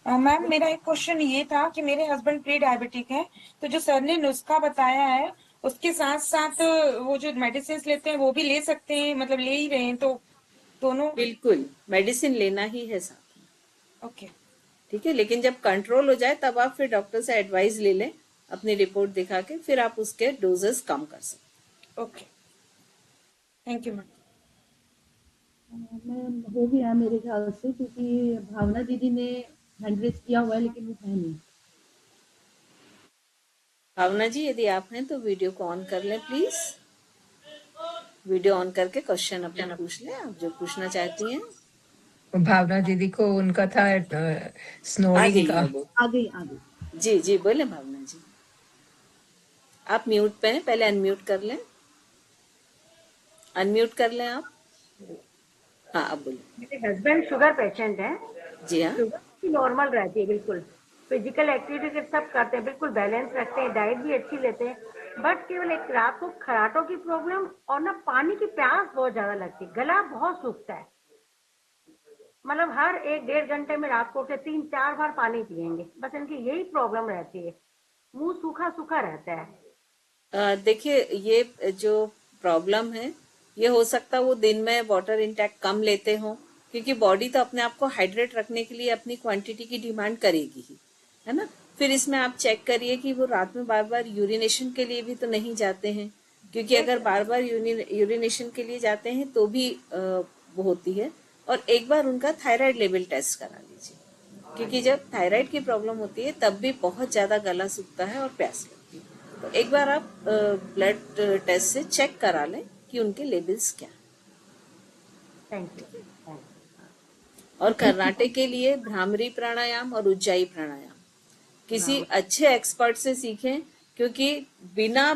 मैम मेरा एक क्वेश्चन ये था कि मेरे हस्बैंड प्री डायबिटिक है, तो जो सर ने नुस्खा बताया है उसके साथ साथ वो जो मेडिसिन लेते हैं वो भी ले सकते हैं, मतलब ले ही रहे हैं, तो दोनों? बिल्कुल, मेडिसिन लेना ही है साथ में। ओके ठीक है, लेकिन जब कंट्रोल हो जाए तब आप फिर डॉक्टर से एडवाइस ले लें, अपनी रिपोर्ट दिखा के, फिर आप उसके डोजेस कम कर सकते। Okay, thank you ma'am. Ma'am हो गया मेरे ख्याल से, क्योंकि भावना दीदी ने हैंड रेज किया हुआ है लेकिन वो है नहीं। भावना जी, यदि आप हैं तो वीडियो को ऑन कर लें प्लीज। वीडियो ऑन करके क्वेश्चन अपना पूछ लें, आप जो पूछना चाहती हैं। भावना दीदी को उनका था स्नोरिंग का। आ गई। जी जी, बोले भावना जी। आप म्यूट पे हैं, पहले अनम्यूट कर लें। अनम्यूट कर लें आप। हाँ, अब बोलिए। मेरे हस्बैंड शुगर पेशेंट हैं। जी हाँ। शुगर नॉर्मल रहती है बिल्कुल, फिजिकल एक्टिविटी सब करते हैं, बिल्कुल बैलेंस रखते हैं, डाइट भी अच्छी लेते हैं, बट केवल एक रात को खराटों की प्रॉब्लम और ना पानी की प्यास बहुत ज्यादा लगती है, गला बहुत सूखता है। मतलब हर 1-1.5 घंटे में रात को 3-4 बार पानी पियेंगे, बस इनकी यही प्रॉब्लम रहती है, मुंह सूखा सूखा रहता है। देखिए, ये जो प्रॉब्लम है, ये हो सकता है वो दिन में वाटर इंटेक कम लेते हो, क्योंकि बॉडी तो अपने आप को हाइड्रेट रखने के लिए अपनी क्वांटिटी की डिमांड करेगी ही, है ना। फिर इसमें आप चेक करिए कि वो रात में बार बार यूरिनेशन के लिए भी तो नहीं जाते हैं, क्योंकि अगर बार बार यूरिनेशन के लिए जाते हैं तो भी वो होती है। और एक बार उनका थायराइड लेवल टेस्ट करा लीजिए, क्योंकि जब थायराइड की प्रॉब्लम होती है तब भी बहुत ज्यादा गला सूखता है और प्यास लगती है। तो एक बार आप ब्लड टेस्ट से चेक करा लें कि उनके लेवल्स क्या हैं। Thank you. और कर्नाटक के लिए भ्रामरी प्राणायाम और उज्जाई प्राणायाम किसी अच्छे एक्सपर्ट से सीखें, क्योंकि बिना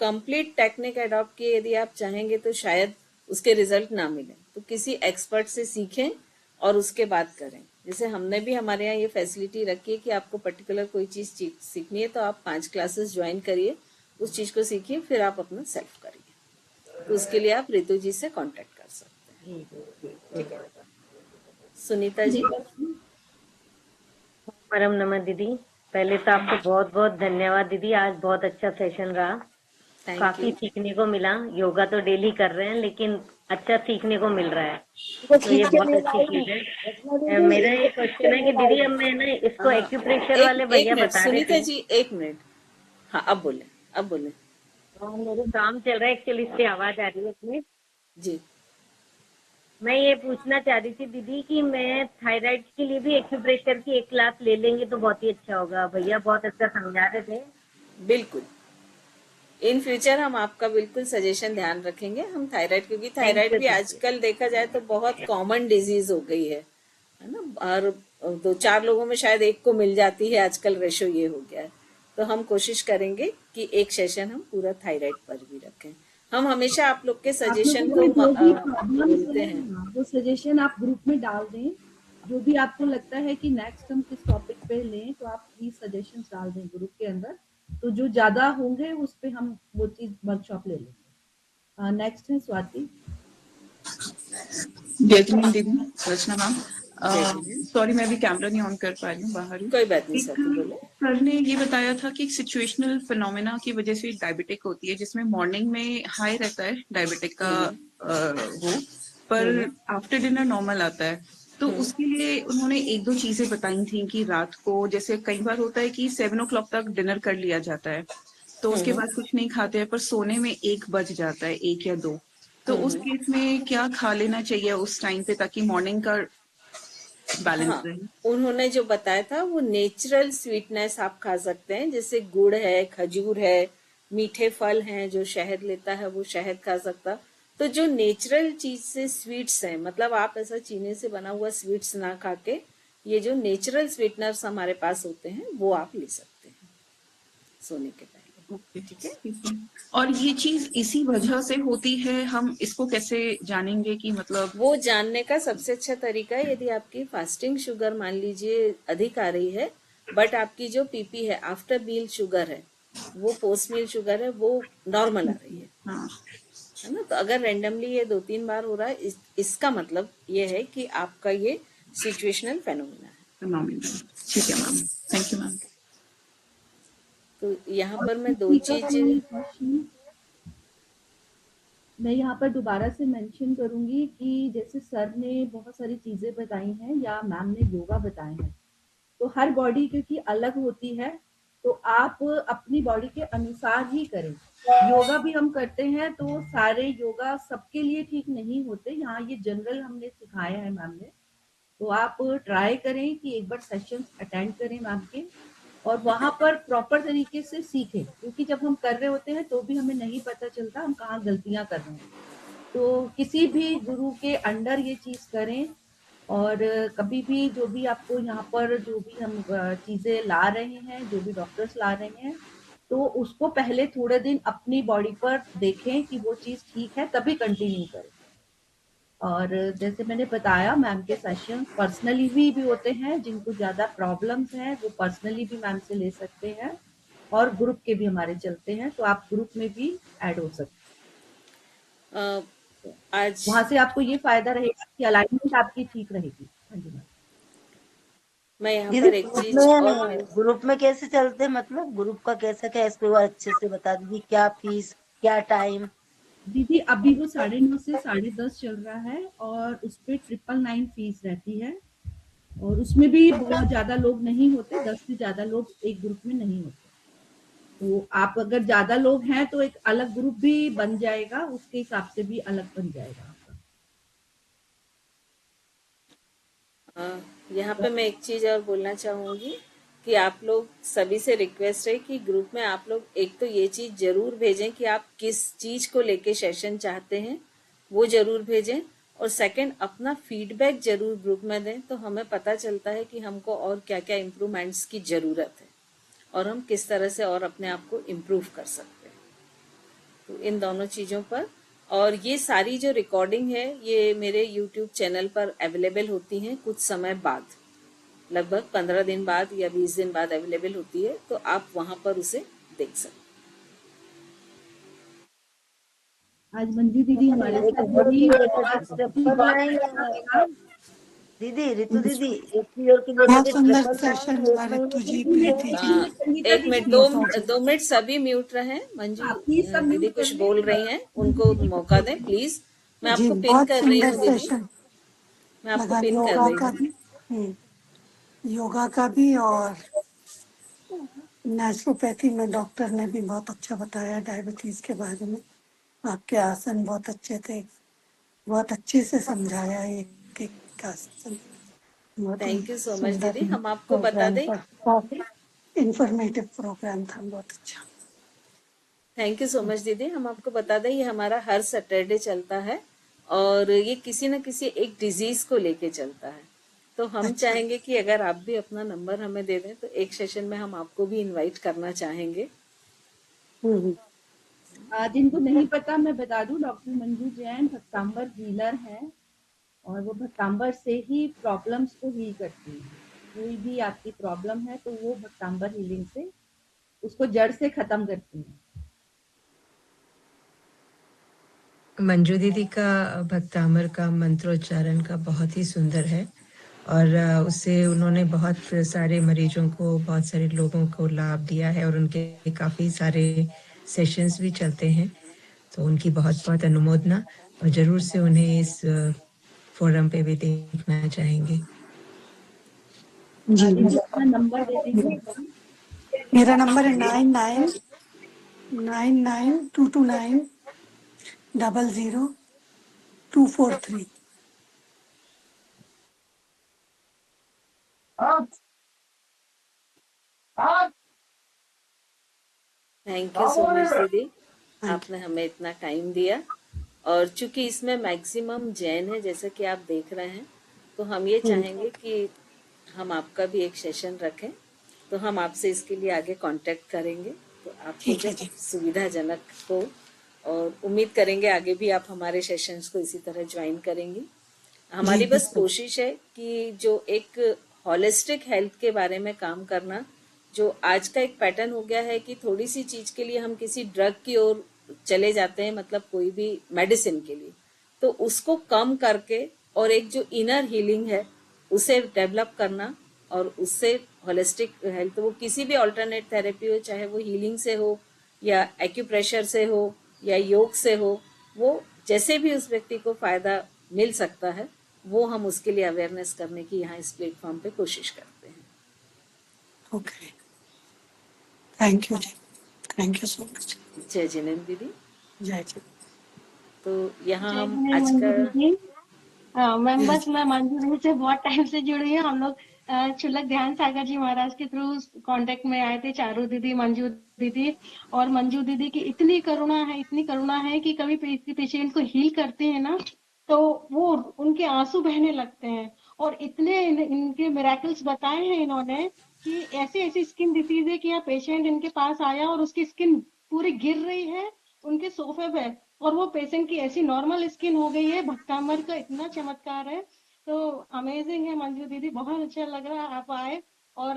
कंप्लीट टेक्निक अडॉप्ट किए यदि आप चाहेंगे तो शायद उसके रिजल्ट ना मिले। तो किसी एक्सपर्ट से सीखें और उसके बाद करें। जैसे हमने भी हमारे यहाँ ये फैसिलिटी रखी है कि आपको पर्टिकुलर कोई चीज सीखनी है तो आप 5 क्लासेस ज्वाइन करिए, उस चीज को सीखिए, फिर आप अपना सेल्फ करिए। तो उसके लिए आप रितु जी से कांटेक्ट कर सकते हैं। ठीक है, सुनीता जी। परम नमः दीदी। पहले तो आपको बहुत बहुत धन्यवाद दीदी, आज बहुत अच्छा सेशन रहा। काफी सीखने को मिला। योगा तो डेली कर रहे हैं लेकिन अच्छा सीखने को मिल रहा है, तो ये बहुत अच्छी चीज है। मेरा ये क्वेश्चन है कि दीदी अब मैं ना इसको एक्यूप्रेशर वाले भैया बता रहे सुनीता थे। जी 1 मिनट। हाँ, अब बोले। मेरे काम चल रहा है एक्चुअली, इससे आवाज आ रही है इसमें जी। मैं ये पूछना चाह रही थी दीदी कि मैं थायराइड के लिए भी एक्यूप्रेशर की 1 क्लास ले लेंगे तो बहुत ही अच्छा होगा। भैया बहुत अच्छा समझा रहे थे। बिल्कुल, इन फ्यूचर हम आपका बिल्कुल सजेशन ध्यान रखेंगे। हम थायराइड, क्योंकि थायराइड भी आजकल देखा जाए तो बहुत कॉमन डिजीज हो गई है ना। और 2-4 लोगों में शायद एक को मिल जाती है, आजकल रेशो ये हो गया है। तो हम कोशिश करेंगे कि एक सेशन हम पूरा थायराइड पर भी रखें। हम हमेशा आप लोग के सजेशन को बोलते हैं। वो सजेशन आप ग्रुप में डाल दें, जो भी आपको लगता है कि नेक्स्ट हम किस टॉपिक पे लें, तो आप प्लीज सजेशन डाल दें ग्रुप के अंदर, तो जो ज्यादा होंगे उस पे हम वो चीज वर्कशॉप ले लेंगे। नेक्स्ट है स्वाति। जय जिनेंद्र दीदी, रचना मैम। सॉरी मैं अभी कैमरा नहीं ऑन कर पा रही हूँ, बाहर हूँ। कोई बात नहीं सर, बोले। सर ने ये बताया था कि सिचुएशनल फिनोमेना की वजह से डायबिटिक होती है, जिसमें मॉर्निंग में हाई रहता है डायबिटिक का वो, पर आफ्टर डिनर नॉर्मल आता है। तो उसके लिए उन्होंने 1-2 चीजें बताई थी कि रात को जैसे कई बार होता है कि 7 o'clock तक डिनर कर लिया जाता है, तो उसके बाद कुछ नहीं खाते हैं, पर सोने में 1 बज जाता है, 1 या 2। तो उस केस में क्या खा लेना चाहिए उस टाइम पे ताकि मॉर्निंग का बैलेंस रहे? उन्होंने जो बताया था वो नेचुरल स्वीटनेस आप खा सकते हैं, जैसे गुड़ है, खजूर है, मीठे फल हैं, जो शहद लेता है वो शहद खा सकता। तो जो नेचुरल चीज से स्वीट्स हैं, मतलब आप ऐसा चीनी से बना हुआ स्वीट्स ना खा के ये जो नेचुरल स्वीटनर्स हमारे पास होते हैं वो आप ले सकते हैं सोने के पहले। ठीक है। और ये चीज इसी वजह से होती है, हम इसको कैसे जानेंगे कि मतलब? वो जानने का सबसे अच्छा तरीका है, यदि आपकी फास्टिंग शुगर मान लीजिए अधिक आ रही है, बट आपकी जो पीपी है आफ्टर मील शुगर है, वो पोस्ट मील शुगर है, वो नॉर्मल आ रही है, है ना। तो अगर रेंडमली ये 2-3 बार हो रहा है, इसका मतलब ये है कि आपका ये सिचुएशनल फेनोमेना है। ठीक है मैम, थैंक यू मैम। तो यहाँ पर मैं 2 चीज मैं यहाँ पर दोबारा से मेंशन करूंगी कि जैसे सर ने बहुत सारी चीजें बताई हैं या मैम ने योगा बताए हैं, तो हर बॉडी क्योंकि अलग होती है, तो आप अपनी बॉडी के अनुसार ही करें। योगा भी हम करते हैं तो सारे योगा सबके लिए ठीक नहीं होते, यहाँ ये जनरल हमने सिखाया है मैम ने। तो आप ट्राई करें कि एक बार सेशन अटेंड करें मैम के, और वहां पर प्रॉपर तरीके से सीखें, क्योंकि जब हम कर रहे होते हैं तो भी हमें नहीं पता चलता हम कहाँ गलतियां कर रहे हैं। तो किसी भी गुरु के अंडर ये चीज करें, और कभी भी जो भी आपको यहाँ पर जो भी हम चीजें ला रहे हैं, जो भी डॉक्टर्स ला रहे हैं, तो उसको पहले थोड़े दिन अपनी बॉडी पर देखें कि वो चीज ठीक है, तभी कंटिन्यू करें। और जैसे मैंने बताया मैम के सेशन पर्सनली भी होते हैं, जिनको ज्यादा प्रॉब्लम्स हैं वो पर्सनली भी मैम से ले सकते हैं, और ग्रुप के भी हमारे चलते हैं, तो आप ग्रुप में भी ऐड हो सकते हैं। आज वहां से आपको ये फायदा रहेगा कि अलाइनमेंट आपकी ठीक रहेगी। हाँ जी मैम। मैं यहाँ पर एक चीज और ग्रुप में कैसे चलते हैं, मतलब ग्रुप का कैसा क्या, इसको अच्छे से बता दीजिए। क्या फीस, क्या टाइम? दीदी अभी वो 9:30 से 10:30 चल रहा है और उस पे 999 फीस रहती है और उसमें भी बहुत ज्यादा लोग नहीं होते, 10 से ज्यादा लोग एक ग्रुप में नहीं होते। तो आप अगर ज्यादा लोग हैं तो एक अलग ग्रुप भी बन जाएगा, उसके हिसाब से भी अलग बन जाएगा आपका। यहाँ पे मैं एक चीज और बोलना चाहूंगी कि आप लोग सभी से रिक्वेस्ट है कि ग्रुप में आप लोग एक तो ये चीज जरूर भेजें कि आप किस चीज को लेके सेशन चाहते हैं, वो जरूर भेजें। और सेकंड, अपना फीडबैक जरूर ग्रुप में दें, तो हमें पता चलता है कि हमको और क्या क्या इम्प्रूवमेंट्स की जरूरत है और हम किस तरह से और अपने आप को इम्प्रूव कर सकते हैं। तो इन दोनों चीजों पर, और ये सारी जो रिकॉर्डिंग है ये मेरे YouTube चैनल पर अवेलेबल होती हैं कुछ समय बाद, लगभग 15 दिन बाद या 20 दिन बाद अवेलेबल होती है, तो आप वहां पर उसे देख सकते हैं। आज मंजू दीदी हमारे साथ दीदी रितु दीदी एक प्योर की बहुत सुंदर सेशन हुआ रितु जी, प्रीति जी। एक मिनट, दो मिनट सभी म्यूट रहे। मंजू दीदी कुछ बोल रही हैं, उनको मौका दें प्लीज। मैं आपको पिन कर रही हूँ दीदी, मैं आपको पिन कर रही हूँ। योगा का भी और नेचुरोपैथी में डॉक्टर ने भी बहुत अच्छा बताया डायबिटीज के बारे में। आपके आसन बहुत अच्छे थे, बहुत अच्छे से समझाया एक एक आसन। थैंक यू सो मच दीदी। हम आपको बता दें, इंफॉर्मेटिव प्रोग्राम था, बहुत अच्छा। थैंक यू सो मच दीदी। हम आपको बता दें ये हमारा हर सैटरडे चलता है और ये किसी न किसी एक डिजीज को लेके चलता है। तो हम चाहेंगे कि अगर आप भी अपना नंबर हमें दे दें तो एक सेशन में हम आपको भी इनवाइट करना चाहेंगे। जिनको नहीं पता मैं बता दूं, डॉक्टर मंजू जैन भक्तांबर हीलर है और वो भक्तांबर से ही प्रॉब्लम्स को हील करती है। कोई भी आपकी प्रॉब्लम है तो वो भक्तांबर हीलिंग से उसको जड़ से खत्म करती है। मंजू दीदी का भक्तामर का मंत्रोच्चारण का बहुत ही सुंदर है और उससे उन्होंने बहुत सारे मरीजों को, बहुत सारे लोगों को लाभ दिया है और उनके काफ़ी सारे सेशंस भी चलते हैं। तो उनकी बहुत बहुत अनुमोदना और जरूर से उन्हें इस फोरम पे भी देखना चाहेंगे। जी, नंबर दे दीजिए। मेरा नंबर है 999929000243। थैंक यू सो मच दीदी, आपने हमें इतना टाइम दिया। और चूंकि इसमें मैक्सिमम जैन है जैसे कि आप देख रहे हैं, तो हम ये चाहेंगे कि हम आपका भी एक सेशन रखें। तो हम आपसे इसके लिए आगे कांटेक्ट करेंगे, तो आपको जब सुविधाजनक हो, और उम्मीद करेंगे आगे भी आप हमारे सेशंस को इसी तरह ज्वाइन करेंगी। हमारी बस कोशिश है कि जो एक होलिस्टिक हेल्थ के बारे में काम करना, जो आज का एक पैटर्न हो गया है कि थोड़ी सी चीज के लिए हम किसी ड्रग की ओर चले जाते हैं, मतलब कोई भी मेडिसिन के लिए, तो उसको कम करके और एक जो इनर हीलिंग है उसे डेवलप करना, और उससे होलिस्टिक हेल्थ, वो किसी भी अल्टरनेट थेरेपी हो, चाहे वो हीलिंग से हो या एक्यूप्रेशर से हो या योग से हो, वो जैसे भी उस व्यक्ति को फायदा मिल सकता है वो हम उसके लिए अवेयरनेस करने की यहाँ इस प्लेटफॉर्म पे कोशिश करते हैं। ओके, थैंक यू जी, थैंक यू सो मच। जय जिनेंद्र दीदी। जय जी। तो यहाँ हम आज का मैम बस मैं मंजू दीदी से बहुत टाइम से जुड़ी हूँ। हम लोग चुलक ध्यान सागर जी महाराज के थ्रू कांटेक्ट में आए थे, चारू दीदी, मंजू दीदी। और मंजू दीदी की इतनी करुणा है कि कभी पेशेंट को हील करते हैं ना तो वो उनके आंसू बहने लगते हैं। और इतने इनके मिरेकल्स बताए हैं इन्होंने कि ऐसी स्किन डिसीज है कि यहाँ पेशेंट इनके पास आया और उसकी स्किन पूरी गिर रही है उनके सोफे पे, और वो पेशेंट की ऐसी नॉर्मल स्किन हो गई है। भक्तांबर का इतना चमत्कार है, तो अमेजिंग है मंजू दीदी, बहुत अच्छा लग रहा है आप आए। और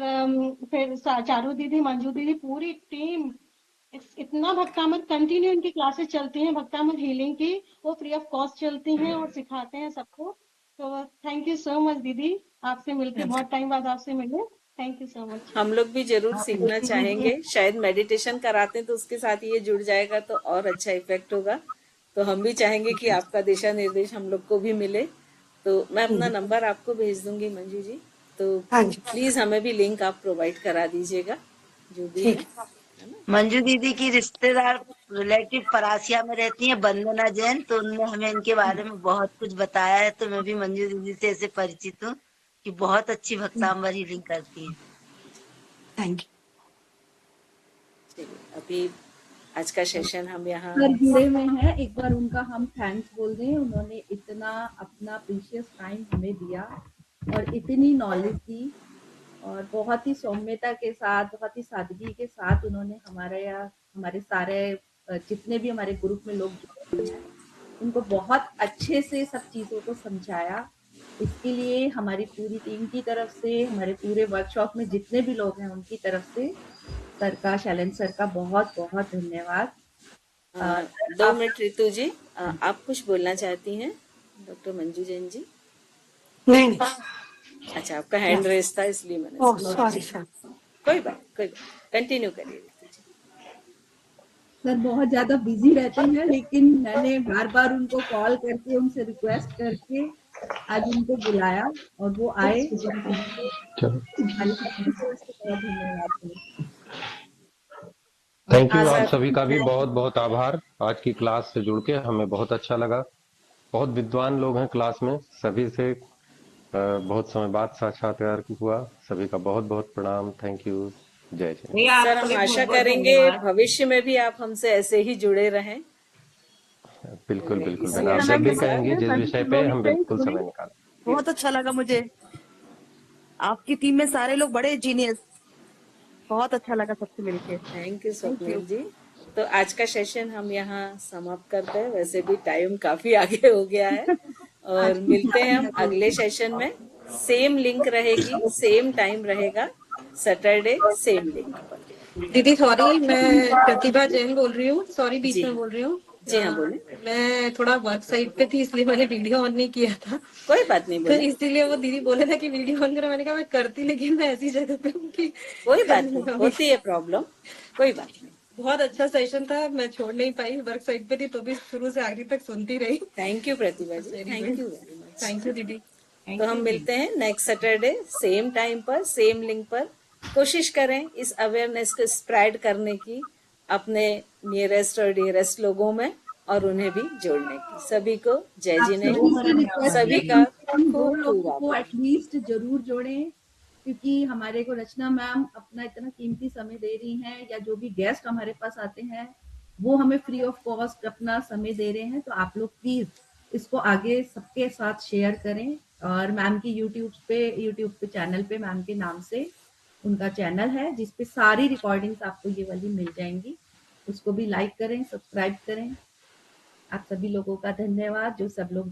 फिर चारू दीदी, मंजू दीदी, पूरी टीम, इतना भक्तामर कंटिन्यू इनकी क्लासेस चलती हैं, भक्तामर हीलिंग की, वो फ्री ऑफ कॉस्ट चलती हैं और सिखाते हैं सबको। तो थैंक यू सो मच दीदी, आपसे मिलके बहुत टाइम बाद आपसे मिले, थैंक यू सो मच। हम लोग भी जरूर सीखना चाहेंगे, शायद मेडिटेशन कराते हैं तो उसके साथ ये जुड़ जाएगा तो और अच्छा इफेक्ट होगा। तो हम भी चाहेंगे कि आपका दिशा निर्देश हम लोग को भी मिले। तो मैं अपना नंबर आपको भेज दूंगी मंजू जी, तो हाँ जी प्लीज हमें भी लिंक आप प्रोवाइड करा दीजिएगा जो भी है। ठीक मंजू दीदी की रिश्तेदार रिलेटिव परासिया में रहती हैं, वंदना जैन, तो उन्होंने हमें इनके बारे में बहुत कुछ बताया है। तो मैं भी मंजू दीदी से ऐसे परिचित हूँ कि बहुत अच्छी भक्तांबर हीलिंग करती हैं। थैंक चलिए अभी आज का सेशन हम यहाँ सर जुड़े हुए हैं, एक बार उनका हम थैंक्स बोल दें। उन्होंने इतना अपना प्रीशियस टाइम हमें दिया और इतनी नॉलेज दी और बहुत ही सौम्यता के साथ, बहुत ही सादगी के साथ उन्होंने हमारे सारे जितने भी हमारे ग्रुप में लोग जुड़े हैं उनको बहुत अच्छे से सब चीज़ों को समझाया। इसके लिए हमारी पूरी टीम की तरफ से, हमारे पूरे वर्कशॉप में जितने भी लोग हैं उनकी तरफ से सर का, शैलेंद्र सर का बहुत बहुत धन्यवाद। 2 मिनट रितु जी, आप कुछ बोलना चाहती हैं डॉक्टर मंजू जैन जी? नहीं अच्छा, आपका हैंड रेस था इसलिए मैंने ओह सॉरी सर। कोई बात कंटिन्यू करिए रितु जी। सर बहुत ज्यादा बिजी रहते हैं, लेकिन मैंने बार बार उनको कॉल करके उनसे रिक्वेस्ट करके आज उनको बुलाया और वो आए। हमारी सबकी तरफ से बहुत धन्यवाद। Thank you. आप सभी का भी बहुत बहुत आभार। आज की क्लास से जुड़ के हमें बहुत अच्छा लगा। बहुत विद्वान लोग हैं क्लास में, सभी से बहुत समय बाद साक्षात्कार हुआ। सभी का बहुत बहुत प्रणाम। Thank you. जय जय। सर हम आशा करेंगे भविष्य में भी आप हमसे ऐसे ही जुड़े रहें। बिल्कुल बिल्कुल मैंने आप जब भी कहेंगे जिस विषय पे हम बिल्कुल समय निकालें। बहुत अच्छा लगा मुझे, आपकी टीम में सारे लोग बड़े जीनियस, बहुत अच्छा लगा सबसे मिलके। थैंक यू स्वप्निल जी। तो आज का सेशन हम यहाँ समाप्त करते हैं, वैसे भी टाइम काफी आगे हो गया है और मिलते हैं हम अगले सेशन में। सेम लिंक रहेगी, सेम टाइम रहेगा, सैटरडे सेम लिंक पर। दीदी सॉरी, मैं प्रतिभा जैन बोल रही हूँ। सॉरी बीच में बोल रही हूँ। जी हाँ बोले। मैं थोड़ा वर्क साइट पे थी इसलिए मैंने वीडियो ऑन नहीं किया था। कोई बात नहीं तो बोले। इसीलिए वो दीदी बोले था कि वीडियो ऑन करो, मैंने कहा मैं करती, लेकिन मैं ऐसी जगह पे हूँ कि कोई बात नहीं, होती है प्रॉब्लम, कोई बात नहीं। बहुत अच्छा सेशन था, मैं छोड़ नहीं पाई, वर्क साइट पे थी तो भी शुरू से आखिरी तक सुनती रही। Thank you Pratibha ji, thank you very much. Thank you दीदी। तो हम मिलते हैं नेक्स्ट सैटरडे सेम टाइम पर, सेम लिंक पर। कोशिश करें इस अवेयरनेस को स्प्रेड करने की अपने नियरेस्ट और डियरेस्ट लोगों में और उन्हें भी जोड़ने की। सभी को जय जिनेंद्र, सभी का खूब एटलीस्ट जरूर जोड़ें, क्योंकि हमारे को रचना मैम अपना इतना कीमती समय दे रही हैं, या जो भी गेस्ट हमारे पास आते हैं वो हमें फ्री ऑफ कॉस्ट अपना समय दे रहे हैं। तो आप लोग प्लीज इसको आगे सबके साथ शेयर करें। और मैम की यूट्यूब पे चैनल पे मैम के नाम से उनका चैनल है जिसपे सारी रिकॉर्डिंग्स आपको ये वाली मिल जाएंगी, उसको भी लाइक करें, सब्सक्राइब करें। आप सभी लोगों का धन्यवाद जो सब लोग